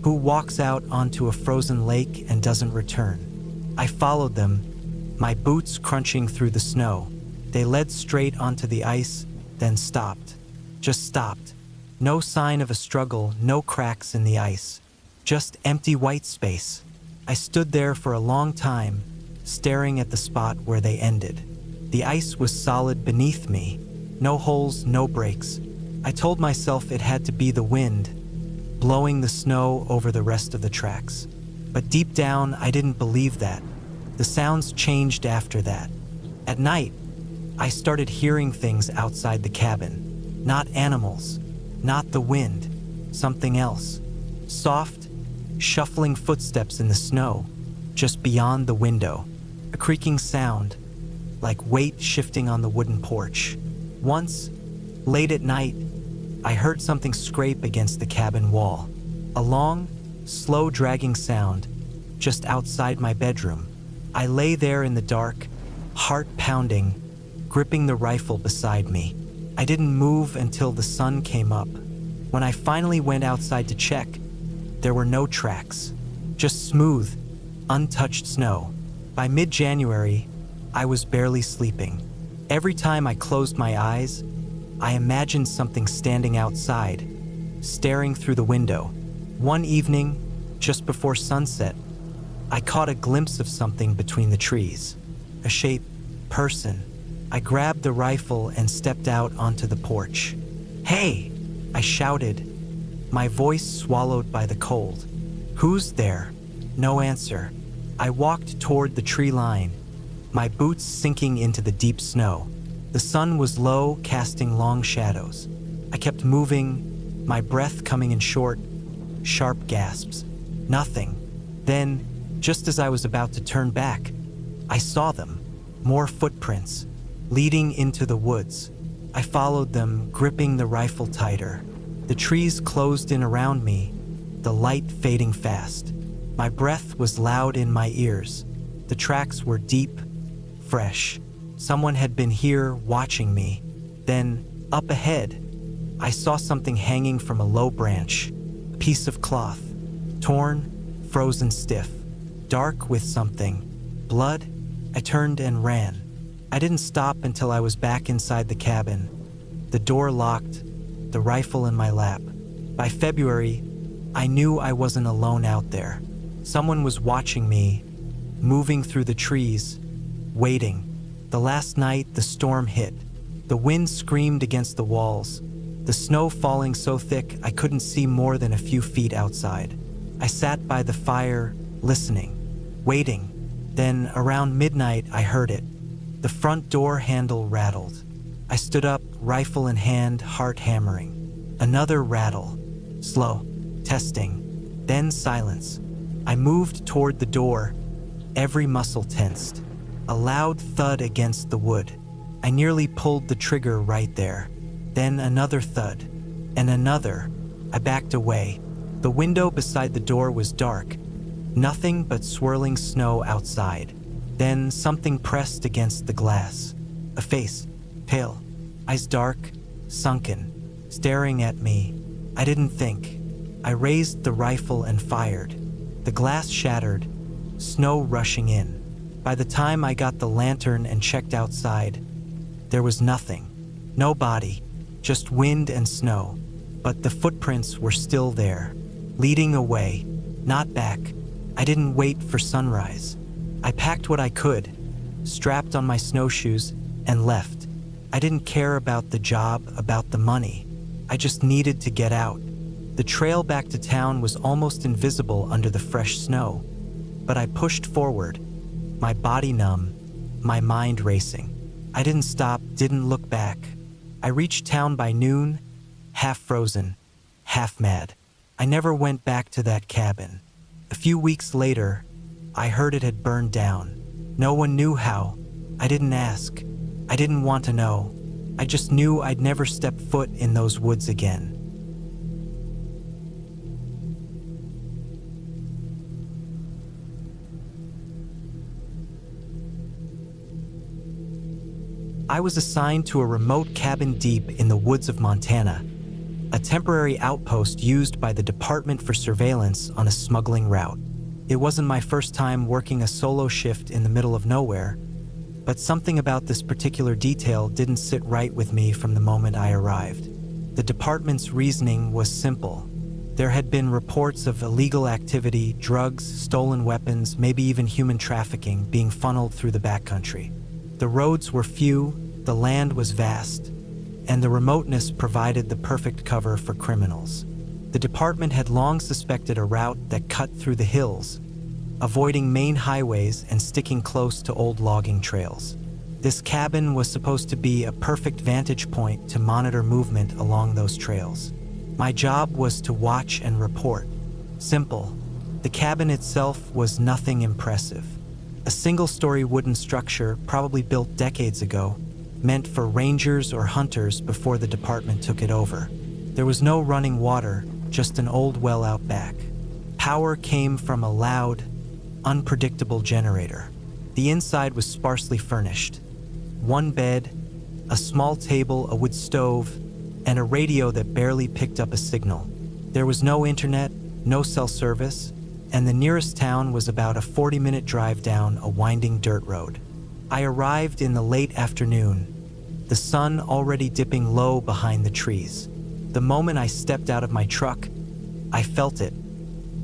Who walks out onto a frozen lake and doesn't return? I followed them, my boots crunching through the snow. They led straight onto the ice, then stopped. Just stopped. No sign of a struggle, no cracks in the ice. Just empty white space. I stood there for a long time, staring at the spot where they ended. The ice was solid beneath me. No holes, no breaks. I told myself it had to be the wind, blowing the snow over the rest of the tracks. But deep down, I didn't believe that. The sounds changed after that. At night, I started hearing things outside the cabin. Not animals, not the wind, something else. Soft, shuffling footsteps in the snow, just beyond the window. A creaking sound, like weight shifting on the wooden porch. Once, late at night, I heard something scrape against the cabin wall. A long, slow dragging sound, just outside my bedroom. I lay there in the dark, heart pounding, gripping the rifle beside me. I didn't move until the sun came up. When I finally went outside to check, there were no tracks, just smooth, untouched snow. By mid-January, I was barely sleeping. Every time I closed my eyes, I imagined something standing outside, staring through the window. One evening, just before sunset, I caught a glimpse of something between the trees. A shape, person. I grabbed the rifle and stepped out onto the porch. "Hey!" I shouted, my voice swallowed by the cold. "Who's there?" No answer. I walked toward the tree line, my boots sinking into the deep snow. The sun was low, casting long shadows. I kept moving, my breath coming in short, sharp gasps. Nothing. Then, just as I was about to turn back, I saw them. More footprints, leading into the woods. I followed them, gripping the rifle tighter. The trees closed in around me, the light fading fast. My breath was loud in my ears. The tracks were deep, fresh. Someone had been here watching me. Then, up ahead, I saw something hanging from a low branch. A piece of cloth. Torn, frozen stiff. Dark with something. Blood? I turned and ran. I didn't stop until I was back inside the cabin. The door locked, the rifle in my lap. By February, I knew I wasn't alone out there. Someone was watching me, moving through the trees, waiting. The last night, the storm hit. The wind screamed against the walls, the snow falling so thick I couldn't see more than a few feet outside. I sat by the fire, listening, waiting. Then, around midnight, I heard it. The front door handle rattled. I stood up, rifle in hand, heart hammering. Another rattle. Slow. Testing. Then silence. I moved toward the door, every muscle tensed. A loud thud against the wood. I nearly pulled the trigger right there. Then another thud. And another. I backed away. The window beside the door was dark. Nothing but swirling snow outside. Then something pressed against the glass. A face, pale, eyes dark, sunken, staring at me. I didn't think. I raised the rifle and fired. The glass shattered, snow rushing in. By the time I got the lantern and checked outside, there was nothing. No body, just wind and snow. But the footprints were still there, leading away, not back. I didn't wait for sunrise. I packed what I could, strapped on my snowshoes, and left. I didn't care about the job, about the money. I just needed to get out. The trail back to town was almost invisible under the fresh snow, but I pushed forward, my body numb, my mind racing. I didn't stop, didn't look back. I reached town by noon, half frozen, half mad. I never went back to that cabin. A few weeks later, I heard it had burned down. No one knew how. I didn't ask. I didn't want to know. I just knew I'd never step foot in those woods again. I was assigned to a remote cabin deep in the woods of Montana, a temporary outpost used by the Department for Surveillance on a smuggling route. It wasn't my first time working a solo shift in the middle of nowhere, but something about this particular detail didn't sit right with me from the moment I arrived. The department's reasoning was simple. There had been reports of illegal activity, drugs, stolen weapons, maybe even human trafficking being funneled through the backcountry. The roads were few, the land was vast, and the remoteness provided the perfect cover for criminals. The department had long suspected a route that cut through the hills, avoiding main highways and sticking close to old logging trails. This cabin was supposed to be a perfect vantage point to monitor movement along those trails. My job was to watch and report. Simple. The cabin itself was nothing impressive. A single-story wooden structure, probably built decades ago, meant for rangers or hunters before the department took it over. There was no running water, just an old well out back. Power came from a loud, unpredictable generator. The inside was sparsely furnished. One bed, a small table, a wood stove, and a radio that barely picked up a signal. There was no internet, no cell service, and the nearest town was about a 40-minute drive down a winding dirt road. I arrived in the late afternoon, the sun already dipping low behind the trees. The moment I stepped out of my truck, I felt it,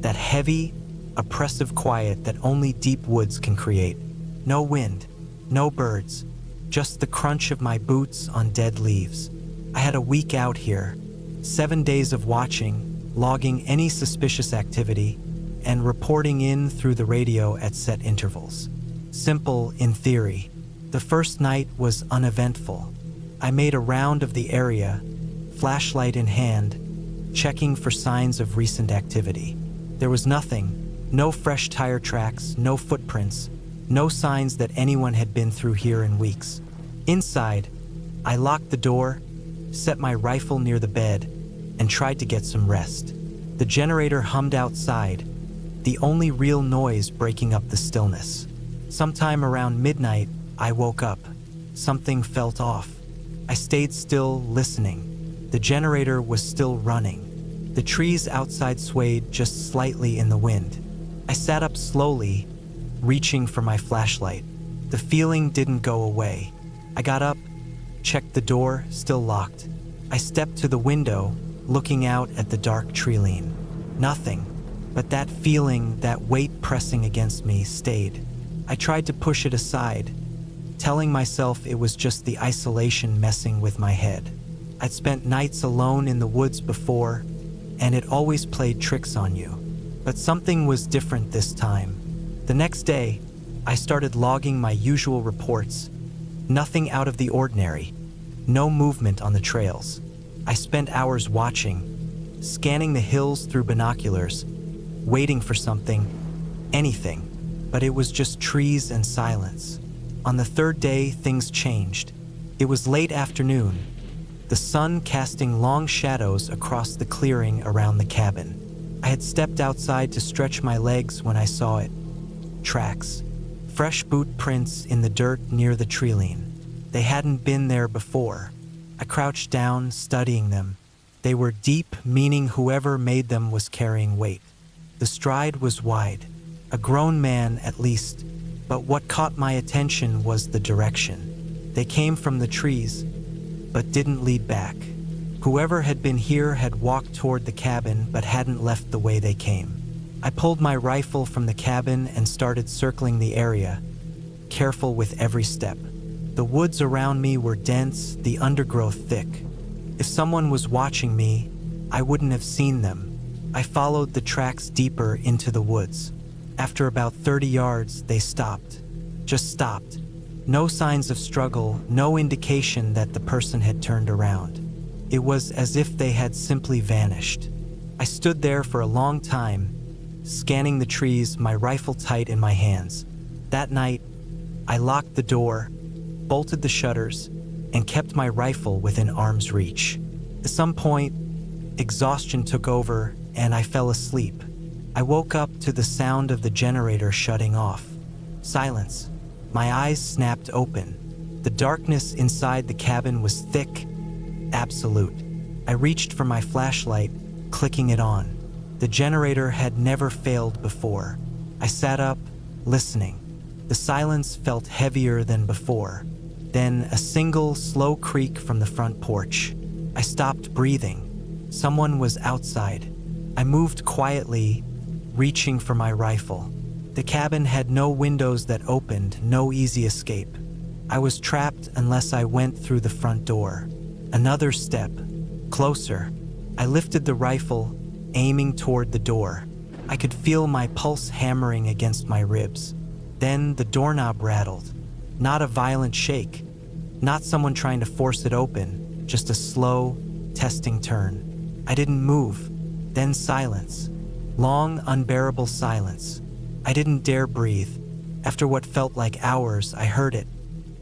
that heavy, oppressive quiet that only deep woods can create. No wind, no birds, just the crunch of my boots on dead leaves. I had a week out here, 7 days of watching, logging any suspicious activity, and reporting in through the radio at set intervals. Simple in theory. The first night was uneventful. I made a round of the area, flashlight in hand, checking for signs of recent activity. There was nothing, no fresh tire tracks, no footprints, no signs that anyone had been through here in weeks. Inside, I locked the door, set my rifle near the bed, and tried to get some rest. The generator hummed outside, the only real noise breaking up the stillness. Sometime around midnight, I woke up. Something felt off. I stayed still, listening. The generator was still running. The trees outside swayed just slightly in the wind. I sat up slowly, reaching for my flashlight. The feeling didn't go away. I got up, checked the door, still locked. I stepped to the window, looking out at the dark tree-line. Nothing, but that feeling, that weight pressing against me, stayed. I tried to push it aside, telling myself it was just the isolation messing with my head. I'd spent nights alone in the woods before, and it always played tricks on you. But something was different this time. The next day, I started logging my usual reports. Nothing out of the ordinary. No movement on the trails. I spent hours watching, scanning the hills through binoculars, waiting for something, anything. But it was just trees and silence. On the third day, things changed. It was late afternoon, the sun casting long shadows across the clearing around the cabin. I had stepped outside to stretch my legs when I saw it. Tracks. Fresh boot prints in the dirt near the tree-line. They hadn't been there before. I crouched down, studying them. They were deep, meaning whoever made them was carrying weight. The stride was wide. A grown man, at least, but what caught my attention was the direction. They came from the trees, but didn't lead back. Whoever had been here had walked toward the cabin but hadn't left the way they came. I pulled my rifle from the cabin and started circling the area, careful with every step. The woods around me were dense, the undergrowth thick. If someone was watching me, I wouldn't have seen them. I followed the tracks deeper into the woods. After about 30 yards, they stopped. Just stopped. No signs of struggle, no indication that the person had turned around. It was as if they had simply vanished. I stood there for a long time, scanning the trees, my rifle tight in my hands. That night, I locked the door, bolted the shutters, and kept my rifle within arm's reach. At some point, exhaustion took over and I fell asleep. I woke up to the sound of the generator shutting off. Silence. My eyes snapped open. The darkness inside the cabin was thick, absolute. I reached for my flashlight, clicking it on. The generator had never failed before. I sat up, listening. The silence felt heavier than before. Then a single, slow creak from the front porch. I stopped breathing. Someone was outside. I moved quietly, reaching for my rifle. The cabin had no windows that opened, no easy escape. I was trapped unless I went through the front door. Another step. Closer. I lifted the rifle, aiming toward the door. I could feel my pulse hammering against my ribs. Then the doorknob rattled. Not a violent shake. Not someone trying to force it open. Just a slow, testing turn. I didn't move. Then silence. Long, unbearable silence. I didn't dare breathe. After what felt like hours, I heard it.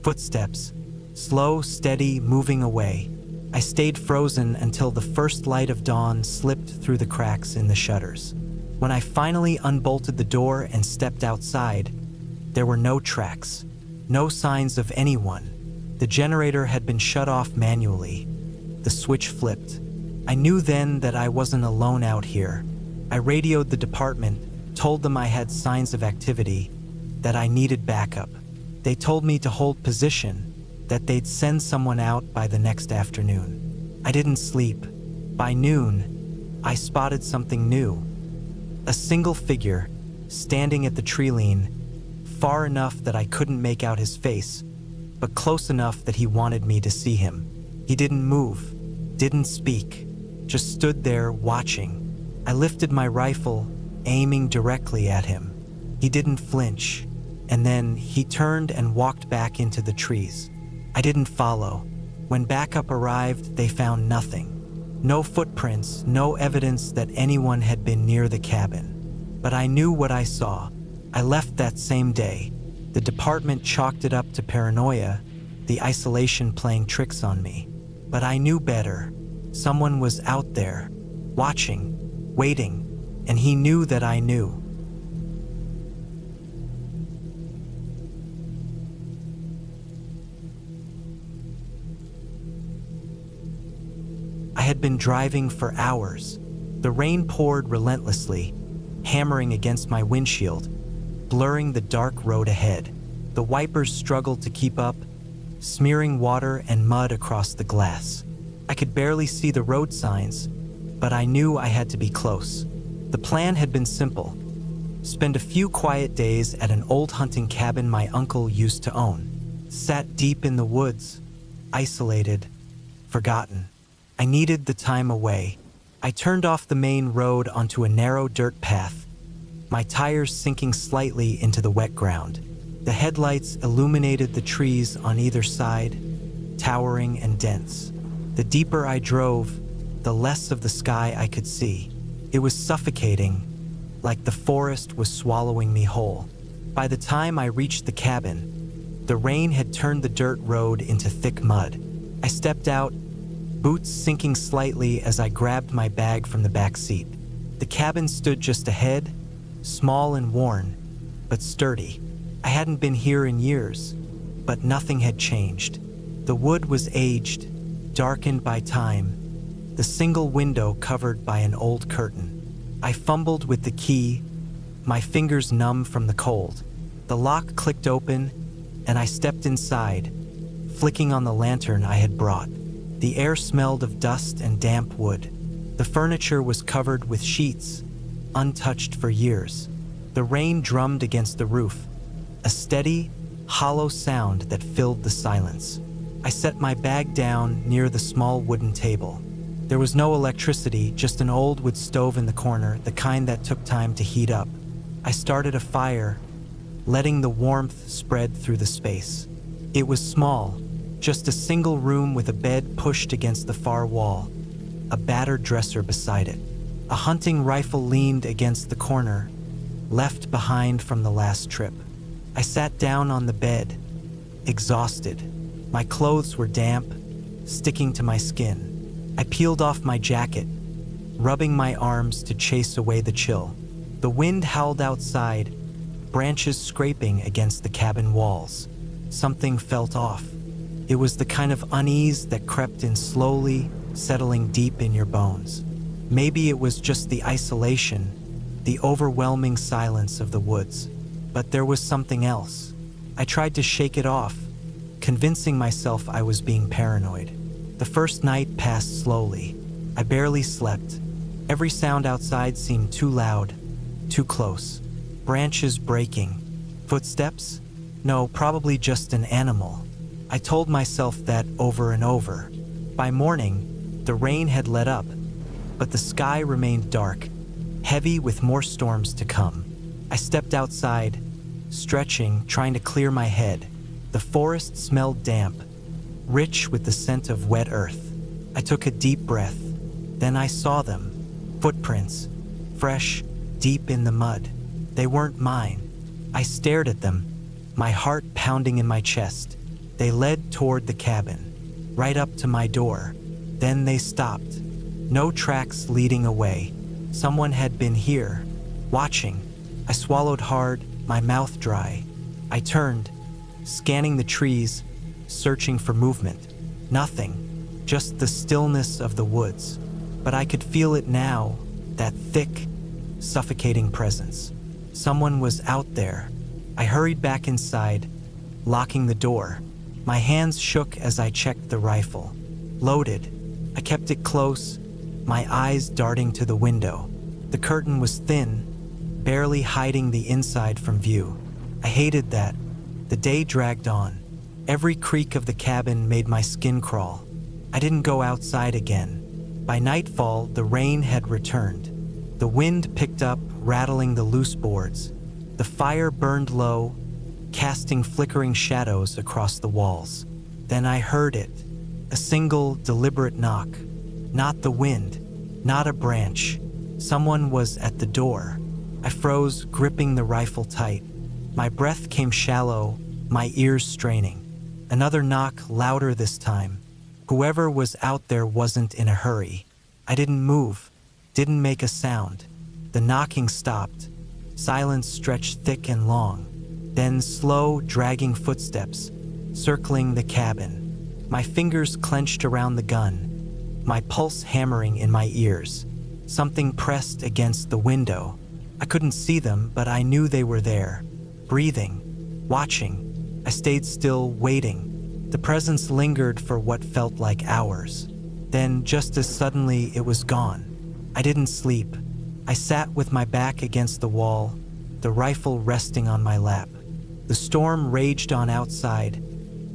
Footsteps. Slow, steady, moving away. I stayed frozen until the first light of dawn slipped through the cracks in the shutters. When I finally unbolted the door and stepped outside, there were no tracks, no signs of anyone. The generator had been shut off manually. The switch flipped. I knew then that I wasn't alone out here. I radioed the department, told them I had signs of activity, that I needed backup. They told me to hold position, that they'd send someone out by the next afternoon. I didn't sleep. By noon, I spotted something new. A single figure, standing at the tree lean, far enough that I couldn't make out his face, but close enough that he wanted me to see him. He didn't move, didn't speak, just stood there watching. I lifted my rifle, aiming directly at him. He didn't flinch, and then he turned and walked back into the trees. I didn't follow. When backup arrived, they found nothing. No footprints, no evidence that anyone had been near the cabin. But I knew what I saw. I left that same day. The department chalked it up to paranoia, the isolation playing tricks on me. But I knew better. Someone was out there, watching, waiting, and he knew that I knew. I had been driving for hours. The rain poured relentlessly, hammering against my windshield, blurring the dark road ahead. The wipers struggled to keep up, smearing water and mud across the glass. I could barely see the road signs, but I knew I had to be close. The plan had been simple. Spend a few quiet days at an old hunting cabin my uncle used to own. Sat deep in the woods, isolated, forgotten. I needed the time away. I turned off the main road onto a narrow dirt path, my tires sinking slightly into the wet ground. The headlights illuminated the trees on either side, towering and dense. The deeper I drove, the less of the sky I could see. It was suffocating, like the forest was swallowing me whole. By the time I reached the cabin, the rain had turned the dirt road into thick mud. I stepped out, boots sinking slightly as I grabbed my bag from the back seat. The cabin stood just ahead, small and worn, but sturdy. I hadn't been here in years, but nothing had changed. The wood was aged, darkened by time, the single window covered by an old curtain. I fumbled with the key, my fingers numb from the cold. The lock clicked open, and I stepped inside, flicking on the lantern I had brought. The air smelled of dust and damp wood. The furniture was covered with sheets, untouched for years. The rain drummed against the roof, a steady, hollow sound that filled the silence. I set my bag down near the small wooden table. There was no electricity, just an old wood stove in the corner, the kind that took time to heat up. I started a fire, letting the warmth spread through the space. It was small, just a single room with a bed pushed against the far wall, a battered dresser beside it. A hunting rifle leaned against the corner, left behind from the last trip. I sat down on the bed, exhausted. My clothes were damp, sticking to my skin. I peeled off my jacket, rubbing my arms to chase away the chill. The wind howled outside, branches scraping against the cabin walls. Something felt off. It was the kind of unease that crept in slowly, settling deep in your bones. Maybe it was just the isolation, the overwhelming silence of the woods. But there was something else. I tried to shake it off, convincing myself I was being paranoid. The first night passed slowly. I barely slept. Every sound outside seemed too loud, too close. Branches breaking. Footsteps? No, probably just an animal. I told myself that over and over. By morning, the rain had let up, but the sky remained dark, heavy with more storms to come. I stepped outside, stretching, trying to clear my head. The forest smelled damp, rich with the scent of wet earth. I took a deep breath. Then I saw them. Footprints, fresh, deep in the mud. They weren't mine. I stared at them, my heart pounding in my chest. They led toward the cabin, right up to my door. Then they stopped. No tracks leading away. Someone had been here, watching. I swallowed hard, my mouth dry. I turned, scanning the trees, searching for movement. Nothing, just the stillness of the woods. But I could feel it now, that thick, suffocating presence. Someone was out there. I hurried back inside, locking the door. My hands shook as I checked the rifle. Loaded. I kept it close, my eyes darting to the window. The curtain was thin, barely hiding the inside from view. I hated that. The day dragged on. Every creak of the cabin made my skin crawl. I didn't go outside again. By nightfall, the rain had returned. The wind picked up, rattling the loose boards. The fire burned low, casting flickering shadows across the walls. Then I heard it. A single, deliberate knock. Not the wind, not a branch. Someone was at the door. I froze, gripping the rifle tight. My breath came shallow, my ears straining. Another knock, louder this time. Whoever was out there wasn't in a hurry. I didn't move, didn't make a sound. The knocking stopped. Silence stretched thick and long. Then slow, dragging footsteps, circling the cabin. My fingers clenched around the gun, my pulse hammering in my ears. Something pressed against the window. I couldn't see them, but I knew they were there, breathing, watching. I stayed still, waiting. The presence lingered for what felt like hours. Then, just as suddenly, it was gone. I didn't sleep. I sat with my back against the wall, the rifle resting on my lap. The storm raged on outside,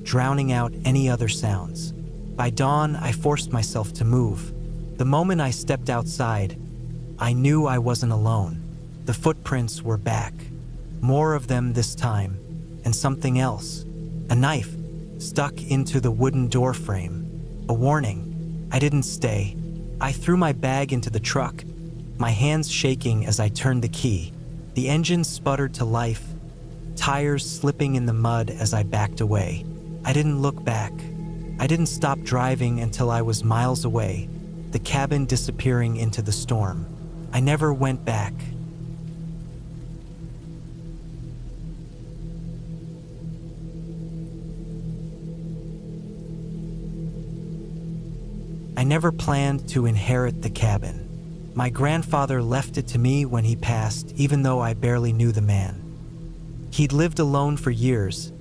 drowning out any other sounds. By dawn, I forced myself to move. The moment I stepped outside, I knew I wasn't alone. The footprints were back. More of them this time, and something else. A knife stuck into the wooden door frame. A warning. I didn't stay. I threw my bag into the truck, my hands shaking as I turned the key. The engine sputtered to life, tires slipping in the mud as I backed away. I didn't look back. I didn't stop driving until I was miles away, the cabin disappearing into the storm. I never went back. I never planned to inherit the cabin. My grandfather left it to me when he passed, even though I barely knew the man. He'd lived alone for years,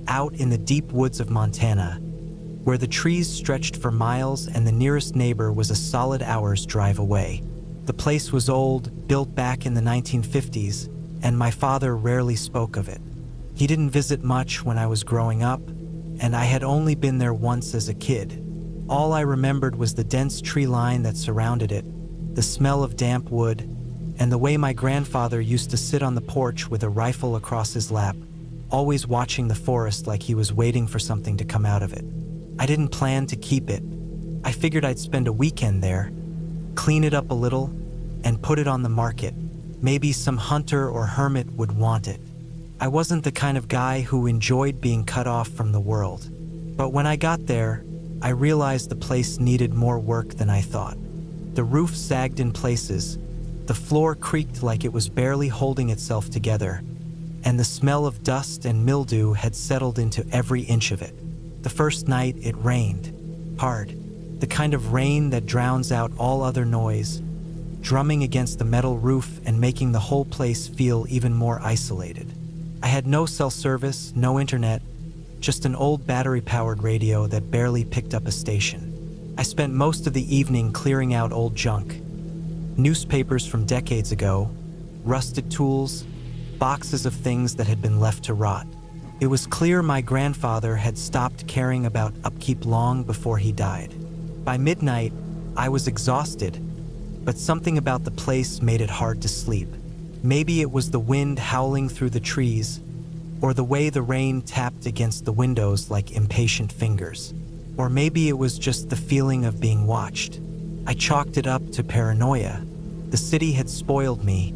out in the deep woods of Montana, where the trees stretched for miles and the nearest neighbor was a solid hour's drive away. The place was old, built back in the 1950s, and my father rarely spoke of it. He didn't visit much when I was growing up, and I had only been there once as a kid. All I remembered was the dense tree line that surrounded it, the smell of damp wood, and the way my grandfather used to sit on the porch with a rifle across his lap, always watching the forest like he was waiting for something to come out of it. I didn't plan to keep it. I figured I'd spend a weekend there, clean it up a little, and put it on the market. Maybe some hunter or hermit would want it. I wasn't the kind of guy who enjoyed being cut off from the world. But when I got there, I realized the place needed more work than I thought. The roof sagged in places, the floor creaked like it was barely holding itself together, and the smell of dust and mildew had settled into every inch of it. The first night it rained, hard, the kind of rain that drowns out all other noise, drumming against the metal roof and making the whole place feel even more isolated. I had no cell service, no internet, just an old battery-powered radio that barely picked up a station. I spent most of the evening clearing out old junk. Newspapers from decades ago, rusted tools, boxes of things that had been left to rot. It was clear my grandfather had stopped caring about upkeep long before he died. By midnight, I was exhausted, but something about the place made it hard to sleep. Maybe it was the wind howling through the trees, or the way the rain tapped against the windows like impatient fingers. Or maybe it was just the feeling of being watched. I chalked it up to paranoia. The city had spoiled me.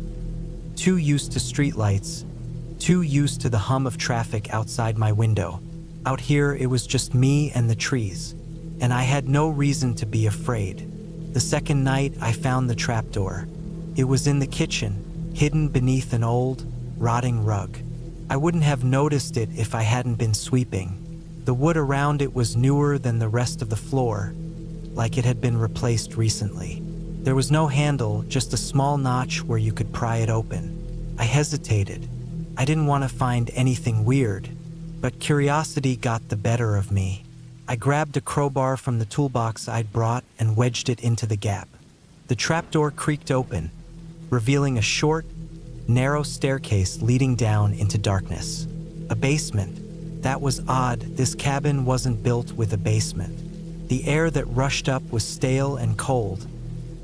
Too used to streetlights, too used to the hum of traffic outside my window. Out here, it was just me and the trees, and I had no reason to be afraid. The second night, I found the trapdoor. It was in the kitchen, hidden beneath an old, rotting rug. I wouldn't have noticed it if I hadn't been sweeping. The wood around it was newer than the rest of the floor, like it had been replaced recently. There was no handle, just a small notch where you could pry it open. I hesitated. I didn't want to find anything weird, but curiosity got the better of me. I grabbed a crowbar from the toolbox I'd brought and wedged it into the gap. The trapdoor creaked open, revealing a short, narrow staircase leading down into darkness. A basement. That was odd. This cabin wasn't built with a basement. The air that rushed up was stale and cold,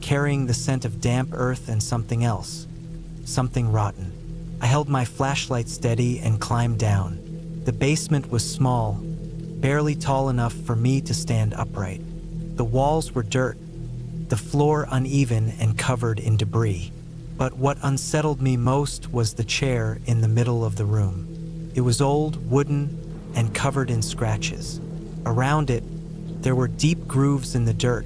carrying the scent of damp earth and something else. Something rotten. I held my flashlight steady and climbed down. The basement was small, barely tall enough for me to stand upright. The walls were dirt, the floor uneven and covered in debris. But what unsettled me most was the chair in the middle of the room. It was old, wooden, and covered in scratches. Around it, there were deep grooves in the dirt,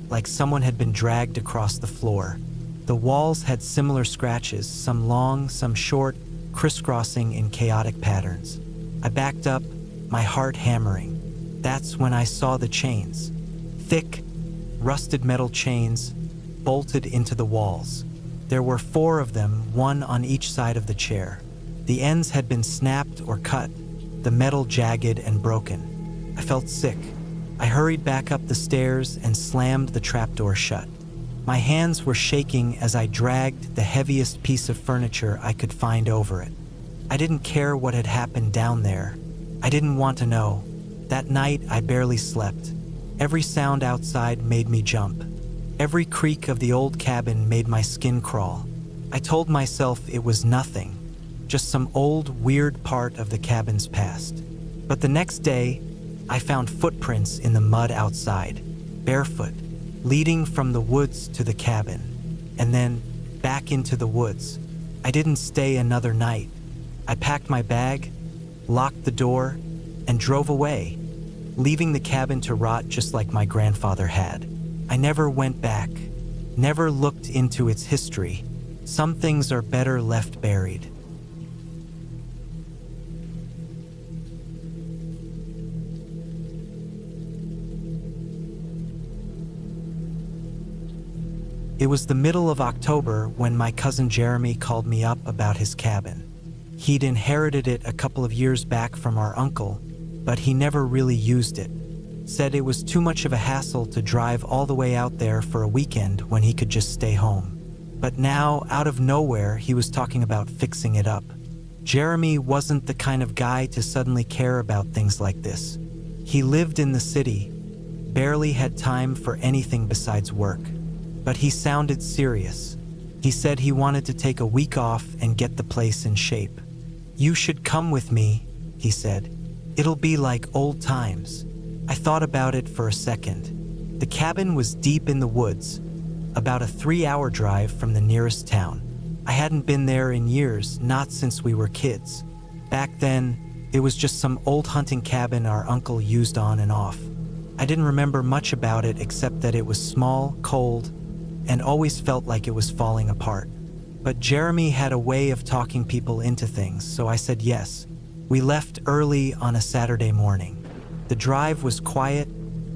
like someone had been dragged across the floor. The walls had similar scratches, some long, some short, crisscrossing in chaotic patterns. I backed up, my heart hammering. That's when I saw the chains. Thick, rusted metal chains, bolted into the walls. There were 4 of them, one on each side of the chair. The ends had been snapped or cut, the metal jagged and broken. I felt sick. I hurried back up the stairs and slammed the trapdoor shut. My hands were shaking as I dragged the heaviest piece of furniture I could find over it. I didn't care what had happened down there. I didn't want to know. That night, I barely slept. Every sound outside made me jump. Every creak of the old cabin made my skin crawl. I told myself it was nothing, just some old, weird part of the cabin's past. But the next day, I found footprints in the mud outside, barefoot, leading from the woods to the cabin, and then back into the woods. I didn't stay another night. I packed my bag, locked the door, and drove away, leaving the cabin to rot just like my grandfather had. I never went back, never looked into its history. Some things are better left buried. It was the middle of October when my cousin Jeremy called me up about his cabin. He'd inherited it a couple of years back from our uncle, but he never really used it. Said it was too much of a hassle to drive all the way out there for a weekend when he could just stay home. But now, out of nowhere, he was talking about fixing it up. Jeremy wasn't the kind of guy to suddenly care about things like this. He lived in the city, barely had time for anything besides work. But he sounded serious. He said he wanted to take a week off and get the place in shape. "You should come with me," he said. "It'll be like old times." I thought about it for a second. The cabin was deep in the woods, about a 3-hour drive from the nearest town. I hadn't been there in years, not since we were kids. Back then, it was just some old hunting cabin our uncle used on and off. I didn't remember much about it except that it was small, cold, and always felt like it was falling apart. But Jeremy had a way of talking people into things, so I said yes. We left early on a Saturday morning. The drive was quiet,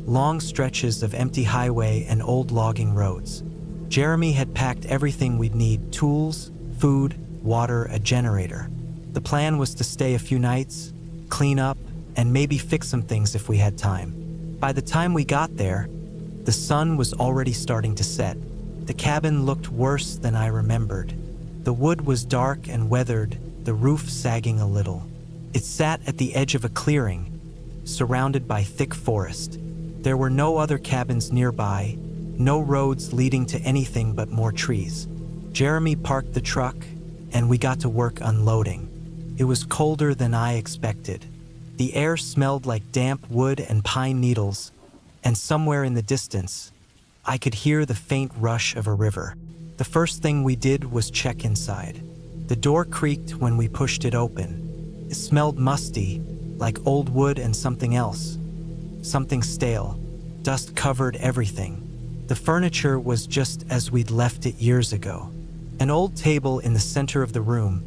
long stretches of empty highway and old logging roads. Jeremy had packed everything we'd need: tools, food, water, a generator. The plan was to stay a few nights, clean up, and maybe fix some things if we had time. By the time we got there, the sun was already starting to set. The cabin looked worse than I remembered. The wood was dark and weathered, the roof sagging a little. It sat at the edge of a clearing, surrounded by thick forest. There were no other cabins nearby, no roads leading to anything but more trees. Jeremy parked the truck, and we got to work unloading. It was colder than I expected. The air smelled like damp wood and pine needles, and somewhere in the distance, I could hear the faint rush of a river. The first thing we did was check inside. The door creaked when we pushed it open. It smelled musty, like old wood and something else. Something stale. Dust covered everything. The furniture was just as we'd left it years ago. An old table in the center of the room,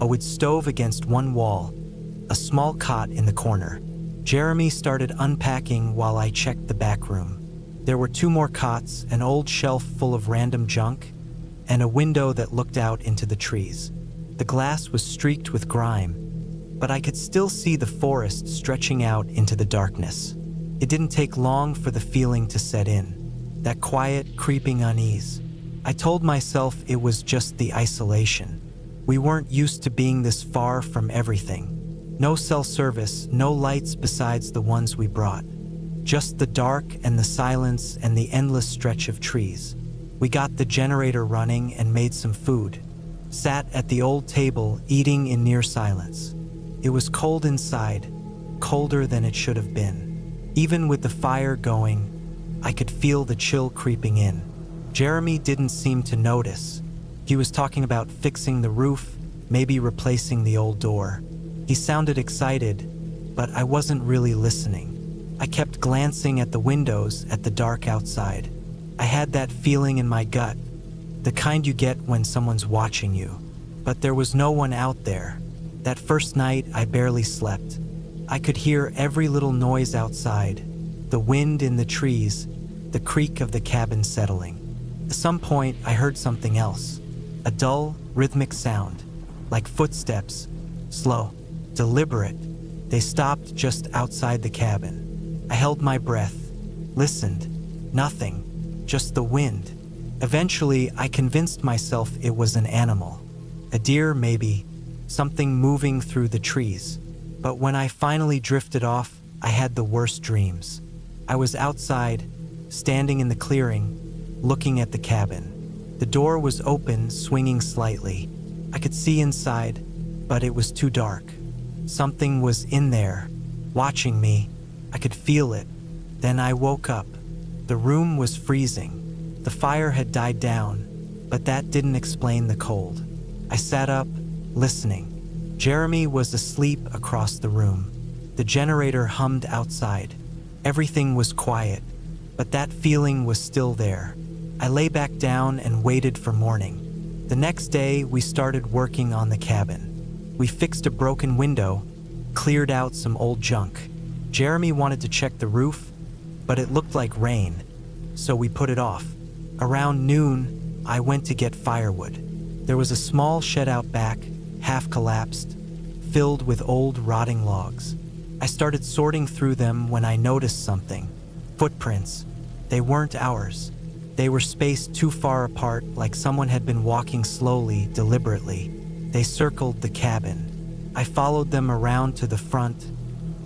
a wood stove against one wall, a small cot in the corner. Jeremy started unpacking while I checked the back room. There were 2 more cots, an old shelf full of random junk, and a window that looked out into the trees. The glass was streaked with grime, but I could still see the forest stretching out into the darkness. It didn't take long for the feeling to set in, that quiet, creeping unease. I told myself it was just the isolation. We weren't used to being this far from everything. No cell service, no lights besides the ones we brought. Just the dark and the silence and the endless stretch of trees. We got the generator running and made some food. Sat at the old table, eating in near silence. It was cold inside, colder than it should have been. Even with the fire going, I could feel the chill creeping in. Jeremy didn't seem to notice. He was talking about fixing the roof, maybe replacing the old door. He sounded excited, but I wasn't really listening. I kept glancing at the windows, at the dark outside. I had that feeling in my gut, the kind you get when someone's watching you. But there was no one out there. That first night, I barely slept. I could hear every little noise outside, the wind in the trees, the creak of the cabin settling. At some point, I heard something else, a dull, rhythmic sound, like footsteps, slow, deliberate. They stopped just outside the cabin. I held my breath, listened. Nothing, just the wind. Eventually, I convinced myself it was an animal. A deer, maybe, something moving through the trees. But when I finally drifted off, I had the worst dreams. I was outside, standing in the clearing, looking at the cabin. The door was open, swinging slightly. I could see inside, but it was too dark. Something was in there, watching me. I could feel it. Then I woke up. The room was freezing. The fire had died down, but that didn't explain the cold. I sat up, listening. Jeremy was asleep across the room. The generator hummed outside. Everything was quiet, but that feeling was still there. I lay back down and waited for morning. The next day, we started working on the cabin. We fixed a broken window, cleared out some old junk. Jeremy wanted to check the roof, but it looked like rain, so we put it off. Around noon, I went to get firewood. There was a small shed out back, half collapsed, filled with old rotting logs. I started sorting through them when I noticed something. Footprints. They weren't ours. They were spaced too far apart, like someone had been walking slowly, deliberately. They circled the cabin. I followed them around to the front,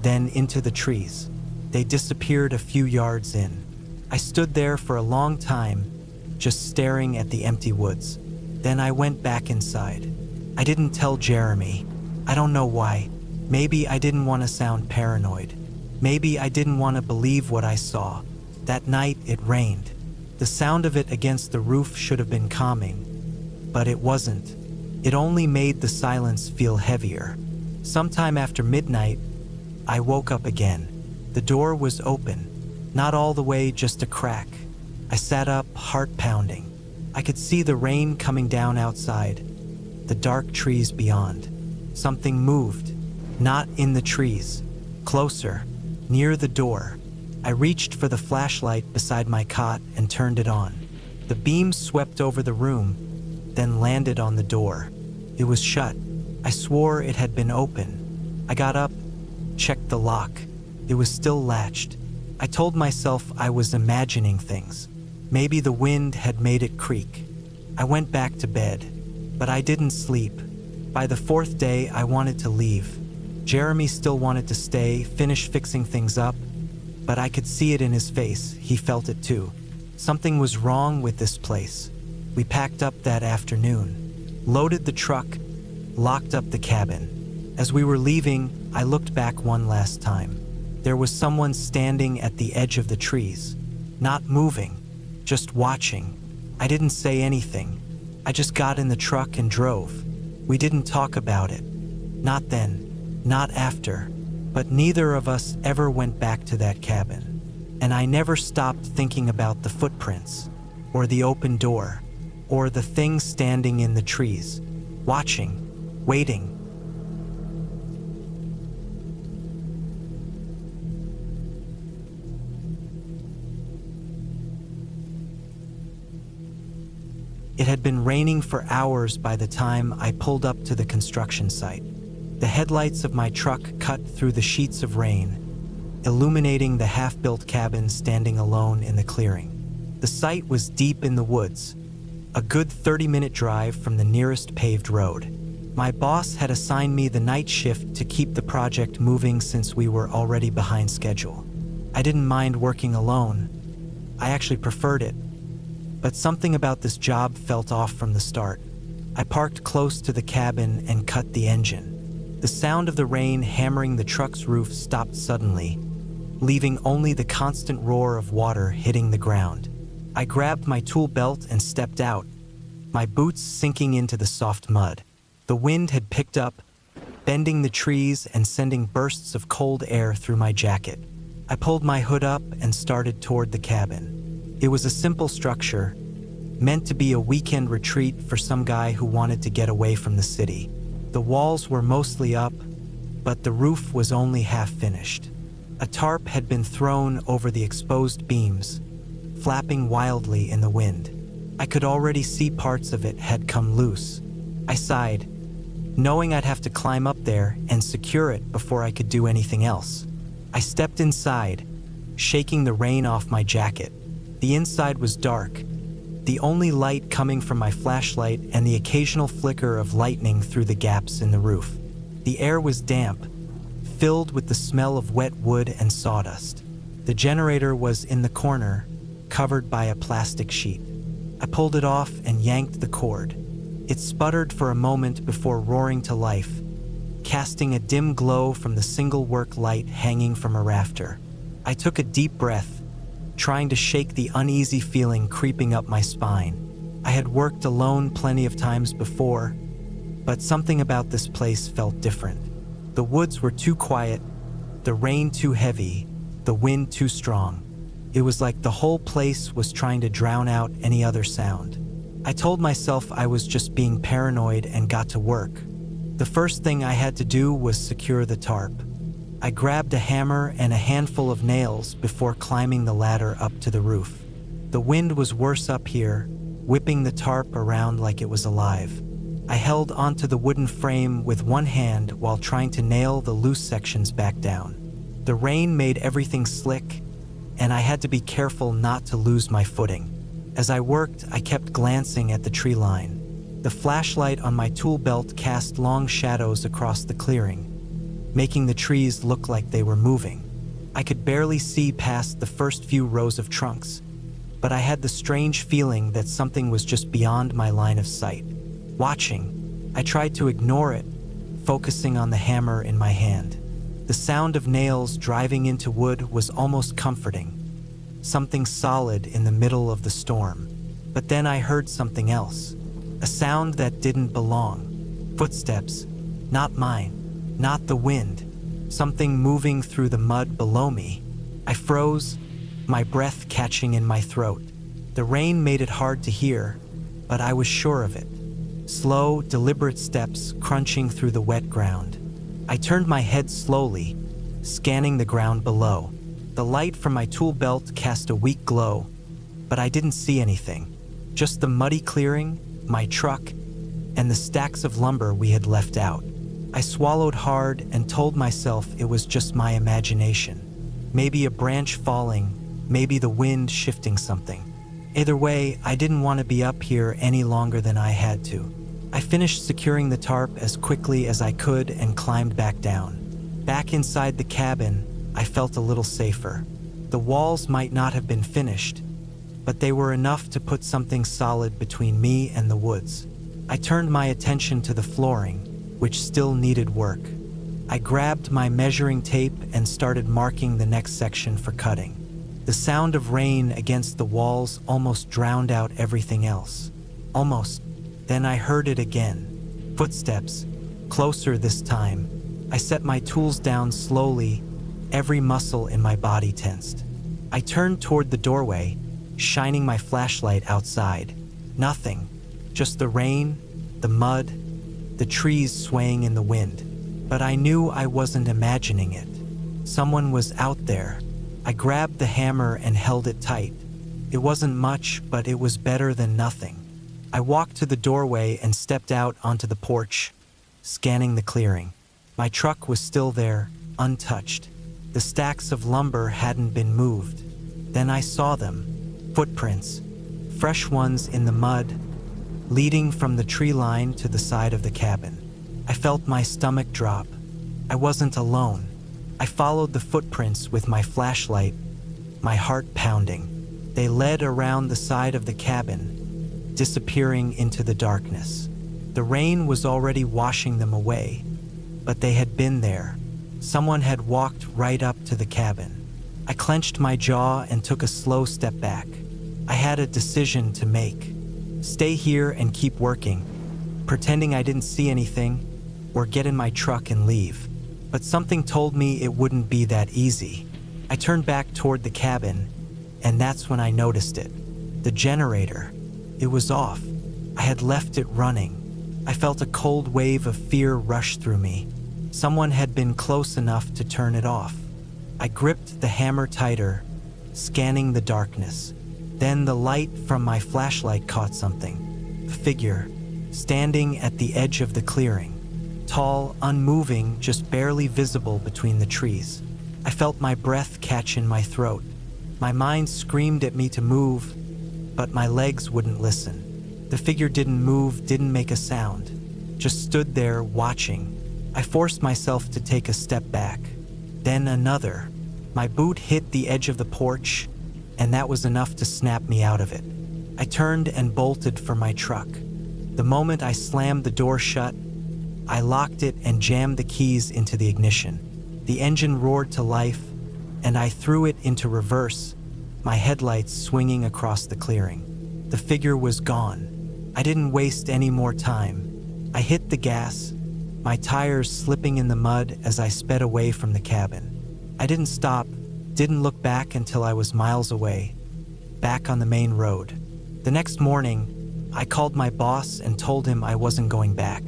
then into the trees. They disappeared a few yards in. I stood there for a long time, just staring at the empty woods. Then I went back inside. I didn't tell Jeremy. I don't know why. Maybe I didn't want to sound paranoid. Maybe I didn't want to believe what I saw. That night it rained. The sound of it against the roof should have been calming, but it wasn't. It only made the silence feel heavier. Sometime after midnight, I woke up again. The door was open, not all the way, just a crack. I sat up, heart pounding. I could see the rain coming down outside, the dark trees beyond. Something moved, not in the trees, closer, near the door. I reached for the flashlight beside my cot and turned it on. The beam swept over the room, then landed on the door. It was shut. I swore it had been open. I got up, checked the lock. It was still latched. I told myself I was imagining things. Maybe the wind had made it creak. I went back to bed, but I didn't sleep. By the fourth day, I wanted to leave. Jeremy still wanted to stay, finish fixing things up, but I could see it in his face. He felt it too. Something was wrong with this place. We packed up that afternoon, loaded the truck, locked up the cabin. As we were leaving, I looked back one last time. There was someone standing at the edge of the trees, not moving, just watching. I didn't say anything. I just got in the truck and drove. We didn't talk about it. Not then, not after, but neither of us ever went back to that cabin. And I never stopped thinking about the footprints, or the open door, or the thing standing in the trees, watching, waiting. It had been raining for hours by the time I pulled up to the construction site. The headlights of my truck cut through the sheets of rain, illuminating the half-built cabin standing alone in the clearing. The site was deep in the woods, a good 30-minute drive from the nearest paved road. My boss had assigned me the night shift to keep the project moving since we were already behind schedule. I didn't mind working alone. I actually preferred it. But something about this job felt off from the start. I parked close to the cabin and cut the engine. The sound of the rain hammering the truck's roof stopped suddenly, leaving only the constant roar of water hitting the ground. I grabbed my tool belt and stepped out, my boots sinking into the soft mud. The wind had picked up, bending the trees and sending bursts of cold air through my jacket. I pulled my hood up and started toward the cabin. It was a simple structure, meant to be a weekend retreat for some guy who wanted to get away from the city. The walls were mostly up, but the roof was only half finished. A tarp had been thrown over the exposed beams, flapping wildly in the wind. I could already see parts of it had come loose. I sighed, knowing I'd have to climb up there and secure it before I could do anything else. I stepped inside, shaking the rain off my jacket. The inside was dark, the only light coming from my flashlight and the occasional flicker of lightning through the gaps in the roof. The air was damp, filled with the smell of wet wood and sawdust. The generator was in the corner, covered by a plastic sheet. I pulled it off and yanked the cord. It sputtered for a moment before roaring to life, casting a dim glow from the single work light hanging from a rafter. I took a deep breath, trying to shake the uneasy feeling creeping up my spine. I had worked alone plenty of times before, but something about this place felt different. The woods were too quiet, the rain too heavy, the wind too strong. It was like the whole place was trying to drown out any other sound. I told myself I was just being paranoid and got to work. The first thing I had to do was secure the tarp. I grabbed a hammer and a handful of nails before climbing the ladder up to the roof. The wind was worse up here, whipping the tarp around like it was alive. I held onto the wooden frame with one hand while trying to nail the loose sections back down. The rain made everything slick, and I had to be careful not to lose my footing. As I worked, I kept glancing at the tree line. The flashlight on my tool belt cast long shadows across the clearing, making the trees look like they were moving. I could barely see past the first few rows of trunks, but I had the strange feeling that something was just beyond my line of sight. Watching, I tried to ignore it, focusing on the hammer in my hand. The sound of nails driving into wood was almost comforting, something solid in the middle of the storm. But then I heard something else, a sound that didn't belong. Footsteps, not mine, not the wind, something moving through the mud below me. I froze, my breath catching in my throat. The rain made it hard to hear, but I was sure of it. Slow, deliberate steps crunching through the wet ground. I turned my head slowly, scanning the ground below. The light from my tool belt cast a weak glow, but I didn't see anything. Just the muddy clearing, my truck, and the stacks of lumber we had left out. I swallowed hard and told myself it was just my imagination. Maybe a branch falling, maybe the wind shifting something. Either way, I didn't want to be up here any longer than I had to. I finished securing the tarp as quickly as I could and climbed back down. Back inside the cabin, I felt a little safer. The walls might not have been finished, but they were enough to put something solid between me and the woods. I turned my attention to the flooring, which still needed work. I grabbed my measuring tape and started marking the next section for cutting. The sound of rain against the walls almost drowned out everything else. Almost. Then I heard it again. Footsteps, closer this time. I set my tools down slowly, every muscle in my body tensed. I turned toward the doorway, shining my flashlight outside. Nothing, just the rain, the mud, the trees swaying in the wind. But I knew I wasn't imagining it. Someone was out there. I grabbed the hammer and held it tight. It wasn't much, but it was better than nothing. I walked to the doorway and stepped out onto the porch, scanning the clearing. My truck was still there, untouched. The stacks of lumber hadn't been moved. Then I saw them, footprints, fresh ones in the mud, leading from the tree line to the side of the cabin. I felt my stomach drop. I wasn't alone. I followed the footprints with my flashlight, my heart pounding. They led around the side of the cabin, disappearing into the darkness. The rain was already washing them away, but they had been there. Someone had walked right up to the cabin. I clenched my jaw and took a slow step back. I had a decision to make. Stay here and keep working, pretending I didn't see anything, or get in my truck and leave. But something told me it wouldn't be that easy. I turned back toward the cabin, and that's when I noticed it. The generator. It was off. I had left it running. I felt a cold wave of fear rush through me. Someone had been close enough to turn it off. I gripped the hammer tighter, scanning the darkness. Then the light from my flashlight caught something. A figure, standing at the edge of the clearing. Tall, unmoving, just barely visible between the trees. I felt my breath catch in my throat. My mind screamed at me to move, but my legs wouldn't listen. The figure didn't move, didn't make a sound, just stood there watching. I forced myself to take a step back, then another. My boot hit the edge of the porch, and that was enough to snap me out of it. I turned and bolted for my truck. The moment I slammed the door shut, I locked it and jammed the keys into the ignition. The engine roared to life, and I threw it into reverse, my headlights swinging across the clearing. The figure was gone. I didn't waste any more time. I hit the gas, my tires slipping in the mud as I sped away from the cabin. I didn't stop, didn't look back until I was miles away, back on the main road. The next morning, I called my boss and told him I wasn't going back.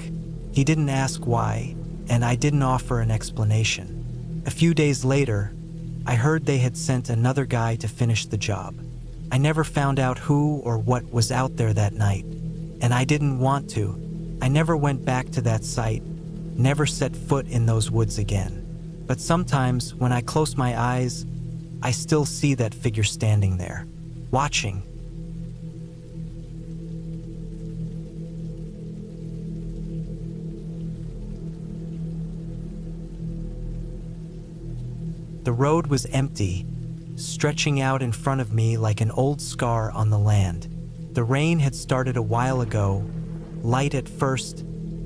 He didn't ask why, and I didn't offer an explanation. A few days later, I heard they had sent another guy to finish the job. I never found out who or what was out there that night, and I didn't want to. I never went back to that site, never set foot in those woods again. But sometimes, when I close my eyes, I still see that figure standing there, watching. The road was empty, stretching out in front of me like an old scar on the land. The rain had started a while ago, light at first,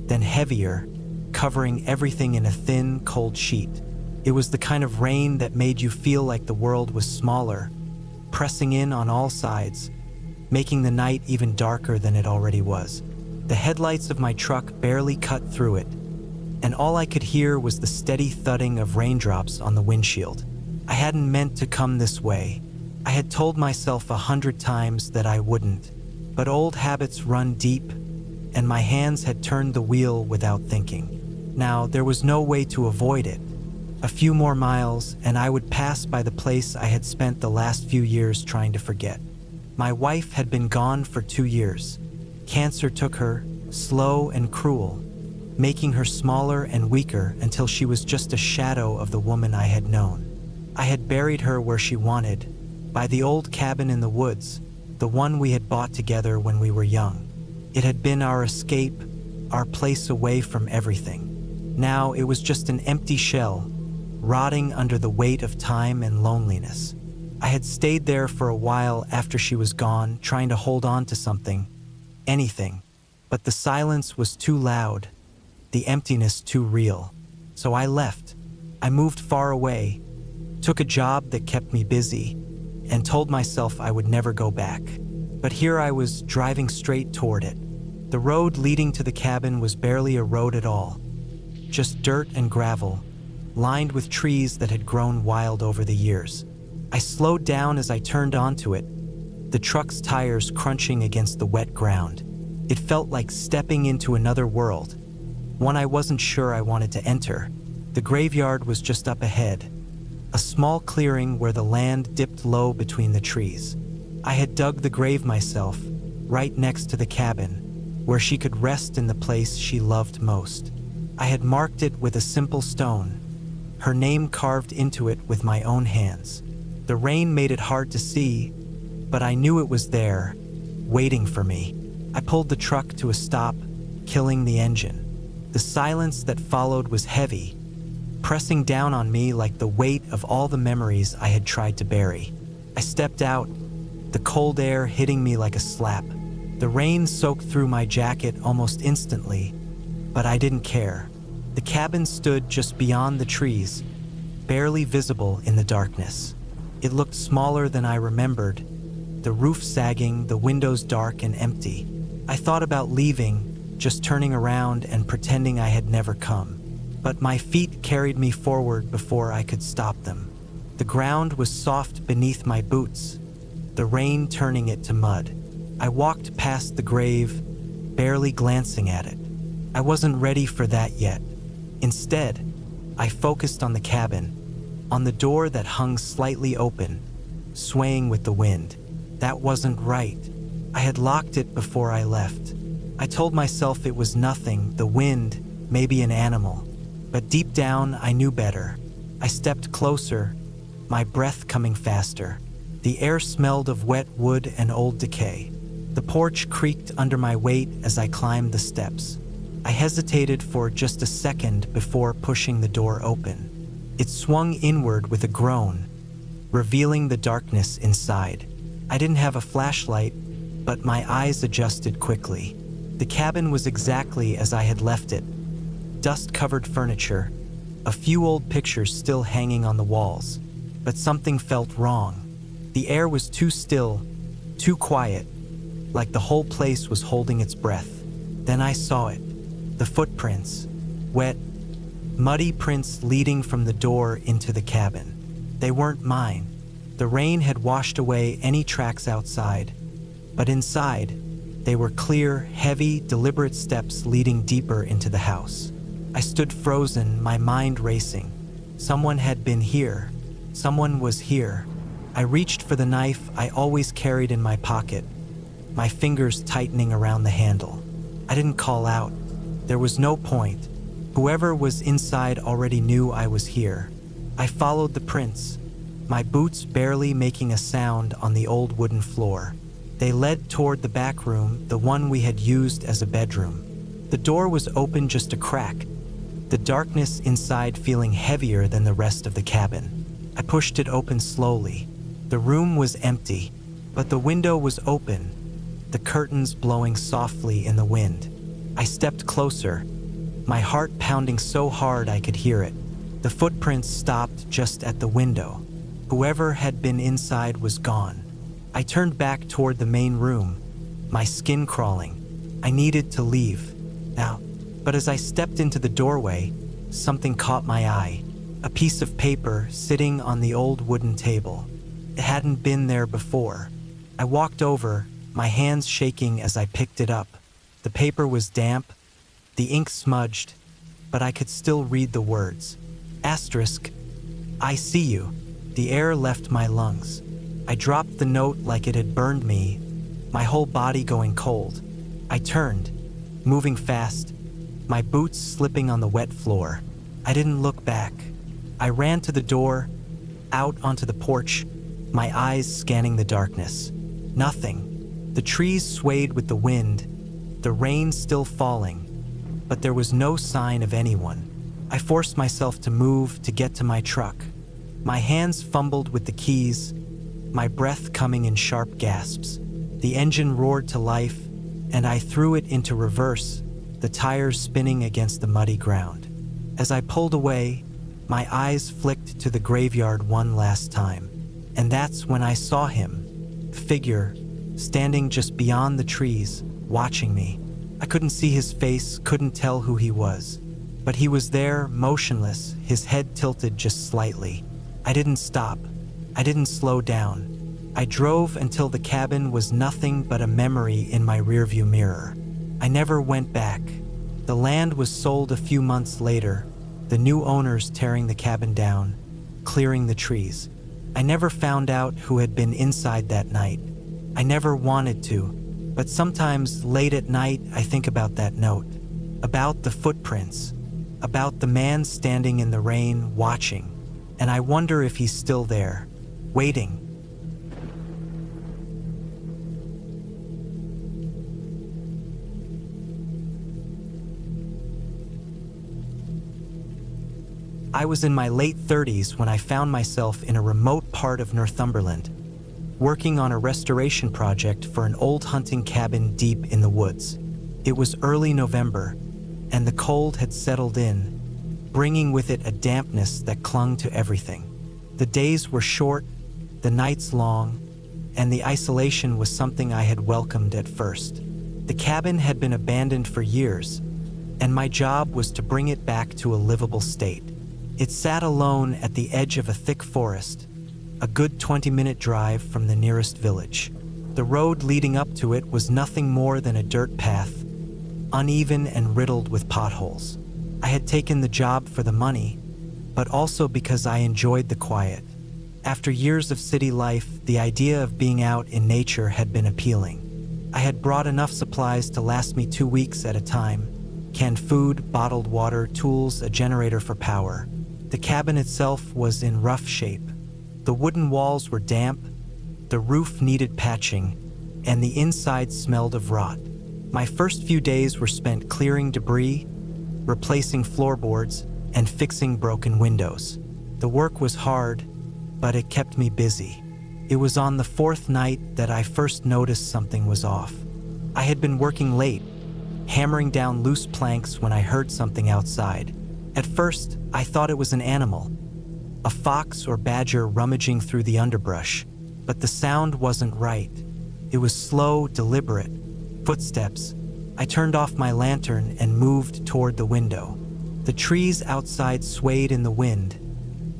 then heavier, covering everything in a thin, cold sheet. It was the kind of rain that made you feel like the world was smaller, pressing in on all sides, making the night even darker than it already was. The headlights of my truck barely cut through it, and all I could hear was the steady thudding of raindrops on the windshield. I hadn't meant to come this way. I had told myself 100 times that I wouldn't, but old habits run deep, and my hands had turned the wheel without thinking. Now, there was no way to avoid it. A few more miles, and I would pass by the place I had spent the last few years trying to forget. My wife had been gone for 2 years. Cancer took her, slow and cruel, making her smaller and weaker until she was just a shadow of the woman I had known. I had buried her where she wanted, by the old cabin in the woods, the one we had bought together when we were young. It had been our escape, our place away from everything. Now it was just an empty shell, rotting under the weight of time and loneliness. I had stayed there for a while after she was gone, trying to hold on to something, anything, but the silence was too loud, the emptiness too real. So I left. I moved far away, took a job that kept me busy, and told myself I would never go back. But here I was, driving straight toward it. The road leading to the cabin was barely a road at all, just dirt and gravel, lined with trees that had grown wild over the years. I slowed down as I turned onto it, the truck's tires crunching against the wet ground. It felt like stepping into another world, one I wasn't sure I wanted to enter. The graveyard was just up ahead, a small clearing where the land dipped low between the trees. I had dug the grave myself, right next to the cabin, where she could rest in the place she loved most. I had marked it with a simple stone, her name carved into it with my own hands. The rain made it hard to see, but I knew it was there, waiting for me. I pulled the truck to a stop, killing the engine. The silence that followed was heavy, pressing down on me like the weight of all the memories I had tried to bury. I stepped out, the cold air hitting me like a slap. The rain soaked through my jacket almost instantly, but I didn't care. The cabin stood just beyond the trees, barely visible in the darkness. It looked smaller than I remembered, the roof sagging, the windows dark and empty. I thought about leaving, just turning around and pretending I had never come. But my feet carried me forward before I could stop them. The ground was soft beneath my boots, the rain turning it to mud. I walked past the grave, barely glancing at it. I wasn't ready for that yet. Instead, I focused on the cabin, on the door that hung slightly open, swaying with the wind. That wasn't right. I had locked it before I left. I told myself it was nothing, the wind, maybe an animal. But deep down, I knew better. I stepped closer, my breath coming faster. The air smelled of wet wood and old decay. The porch creaked under my weight as I climbed the steps. I hesitated for just a second before pushing the door open. It swung inward with a groan, revealing the darkness inside. I didn't have a flashlight, but my eyes adjusted quickly. The cabin was exactly as I had left it. Dust-covered furniture, a few old pictures still hanging on the walls. But something felt wrong. The air was too still, too quiet, like the whole place was holding its breath. Then I saw it. The footprints, wet, muddy prints leading from the door into the cabin. They weren't mine. The rain had washed away any tracks outside, but inside, they were clear, heavy, deliberate steps leading deeper into the house. I stood frozen, my mind racing. Someone had been here. Someone was here. I reached for the knife I always carried in my pocket, my fingers tightening around the handle. I didn't call out. There was no point. Whoever was inside already knew I was here. I followed the prints, my boots barely making a sound on the old wooden floor. They led toward the back room, the one we had used as a bedroom. The door was open just a crack, the darkness inside feeling heavier than the rest of the cabin. I pushed it open slowly. The room was empty, but the window was open, the curtains blowing softly in the wind. I stepped closer, my heart pounding so hard I could hear it. The footprints stopped just at the window. Whoever had been inside was gone. I turned back toward the main room, my skin crawling. I needed to leave now, but as I stepped into the doorway, something caught my eye. A piece of paper sitting on the old wooden table. It hadn't been there before. I walked over, my hands shaking as I picked it up. The paper was damp, the ink smudged, but I could still read the words. Asterisk, I see you. The air left my lungs. I dropped the note like it had burned me, my whole body going cold. I turned, moving fast, my boots slipping on the wet floor. I didn't look back. I ran to the door, out onto the porch, my eyes scanning the darkness. Nothing. The trees swayed with the wind, the rain still falling, but there was no sign of anyone. I forced myself to move to get to my truck. My hands fumbled with the keys, my breath coming in sharp gasps. The engine roared to life, and I threw it into reverse, the tires spinning against the muddy ground. As I pulled away, my eyes flicked to the graveyard one last time, and that's when I saw him, figure, standing just beyond the trees, watching me. I couldn't see his face, couldn't tell who he was, but he was there, motionless, his head tilted just slightly. I didn't stop. I didn't slow down. I drove until the cabin was nothing but a memory in my rearview mirror. I never went back. The land was sold a few months later, the new owners tearing the cabin down, clearing the trees. I never found out who had been inside that night. I never wanted to, but sometimes late at night I think about that note, about the footprints, about the man standing in the rain watching, and I wonder if he's still there, waiting. I was in my late 30s when I found myself in a remote part of Northumberland, working on a restoration project for an old hunting cabin deep in the woods. It was early November, and the cold had settled in, bringing with it a dampness that clung to everything. The days were short, the nights long, and the isolation was something I had welcomed at first. The cabin had been abandoned for years, and my job was to bring it back to a livable state. It sat alone at the edge of a thick forest, a good 20-minute drive from the nearest village. The road leading up to it was nothing more than a dirt path, uneven and riddled with potholes. I had taken the job for the money, but also because I enjoyed the quiet. After years of city life, the idea of being out in nature had been appealing. I had brought enough supplies to last me 2 weeks at a time: canned food, bottled water, tools, a generator for power. The cabin itself was in rough shape. The wooden walls were damp, the roof needed patching, and the inside smelled of rot. My first few days were spent clearing debris, replacing floorboards, and fixing broken windows. The work was hard, but it kept me busy. It was on the 4th night that I first noticed something was off. I had been working late, hammering down loose planks when I heard something outside. At first, I thought it was an animal, a fox or badger rummaging through the underbrush, but the sound wasn't right. It was slow, deliberate. Footsteps. I turned off my lantern and moved toward the window. The trees outside swayed in the wind,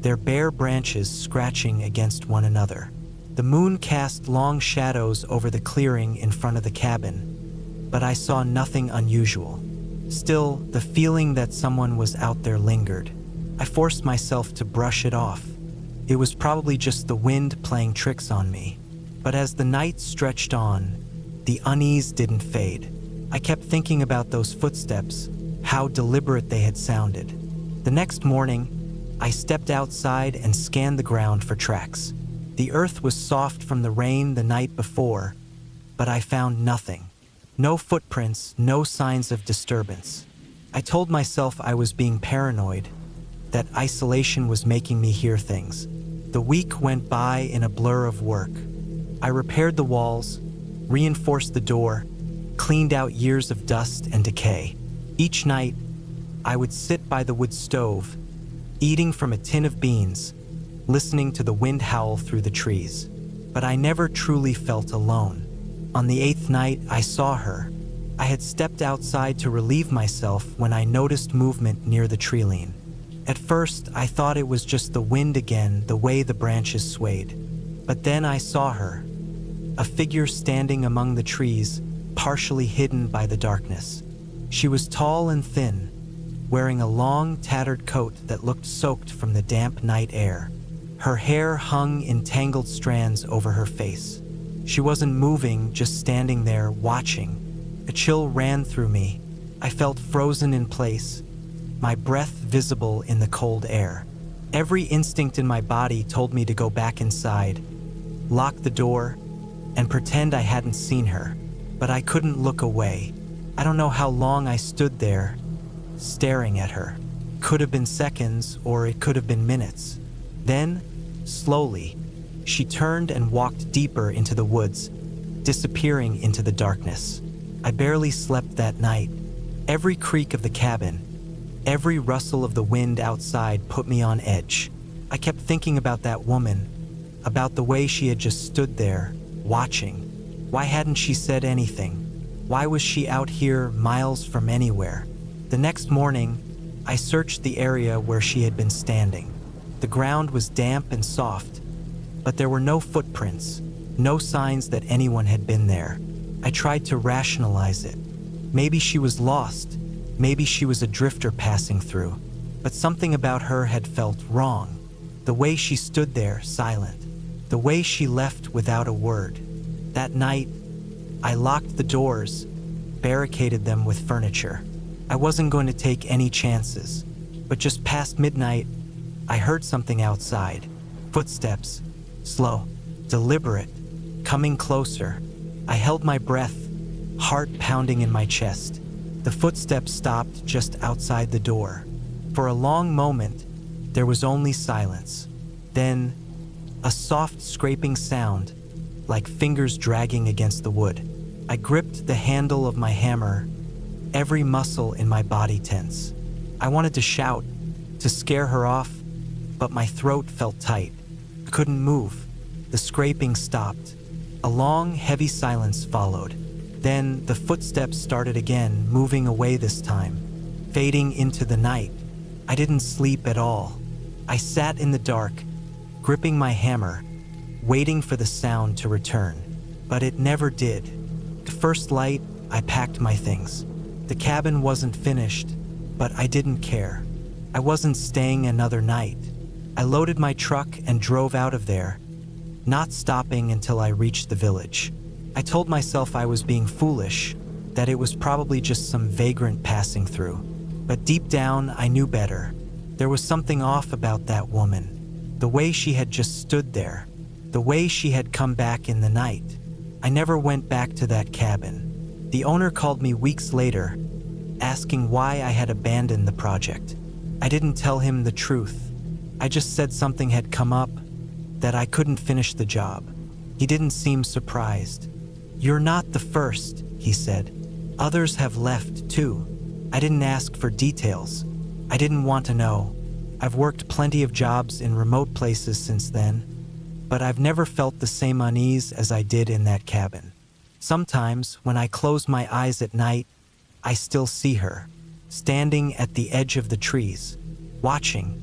their bare branches scratching against one another. The moon cast long shadows over the clearing in front of the cabin, but I saw nothing unusual. Still, the feeling that someone was out there lingered. I forced myself to brush it off. It was probably just the wind playing tricks on me. But as the night stretched on, the unease didn't fade. I kept thinking about those footsteps, how deliberate they had sounded. The next morning, I stepped outside and scanned the ground for tracks. The earth was soft from the rain the night before, but I found nothing. No footprints, no signs of disturbance. I told myself I was being paranoid, that isolation was making me hear things. The week went by in a blur of work. I repaired the walls, reinforced the door, cleaned out years of dust and decay. Each night, I would sit by the wood stove, eating from a tin of beans, listening to the wind howl through the trees. But I never truly felt alone. On the 8th night, I saw her. I had stepped outside to relieve myself when I noticed movement near the tree-line. At first, I thought it was just the wind again, the way the branches swayed. But then I saw her, a figure standing among the trees, partially hidden by the darkness. She was tall and thin, wearing a long, tattered coat that looked soaked from the damp night air. Her hair hung in tangled strands over her face. She wasn't moving, just standing there, watching. A chill ran through me. I felt frozen in place, my breath visible in the cold air. Every instinct in my body told me to go back inside, lock the door, and pretend I hadn't seen her. But I couldn't look away. I don't know how long I stood there, staring at her. Could have been seconds, or it could have been minutes. Then, slowly, she turned and walked deeper into the woods, disappearing into the darkness. I barely slept that night. Every creak of the cabin, every rustle of the wind outside put me on edge. I kept thinking about that woman, about the way she had just stood there, watching. Why hadn't she said anything? Why was she out here miles from anywhere? The next morning, I searched the area where she had been standing. The ground was damp and soft, but there were no footprints, no signs that anyone had been there. I tried to rationalize it. Maybe she was lost. Maybe she was a drifter passing through. But something about her had felt wrong. The way she stood there, silent. The way she left without a word. That night, I locked the doors, barricaded them with furniture. I wasn't going to take any chances. But just past midnight, I heard something outside. Footsteps, slow, deliberate, coming closer. I held my breath, heart pounding in my chest. The footsteps stopped just outside the door. For a long moment, there was only silence. Then, a soft scraping sound, like fingers dragging against the wood. I gripped the handle of my hammer, every muscle in my body tense. I wanted to shout, to scare her off, but my throat felt tight. I couldn't move. The scraping stopped. A long, heavy silence followed. Then the footsteps started again, moving away this time, fading into the night. I didn't sleep at all. I sat in the dark, gripping my hammer, waiting for the sound to return. But it never did. The first light, I packed my things. The cabin wasn't finished, but I didn't care. I wasn't staying another night. I loaded my truck and drove out of there, not stopping until I reached the village. I told myself I was being foolish, that it was probably just some vagrant passing through. But deep down, I knew better. There was something off about that woman. The way she had just stood there. The way she had come back in the night. I never went back to that cabin. The owner called me weeks later, asking why I had abandoned the project. I didn't tell him the truth. I just said something had come up, that I couldn't finish the job. He didn't seem surprised. "You're not the first," he said. "Others have left too." I didn't ask for details. I didn't want to know. I've worked plenty of jobs in remote places since then, but I've never felt the same unease as I did in that cabin. Sometimes, when I close my eyes at night, I still see her, standing at the edge of the trees, watching,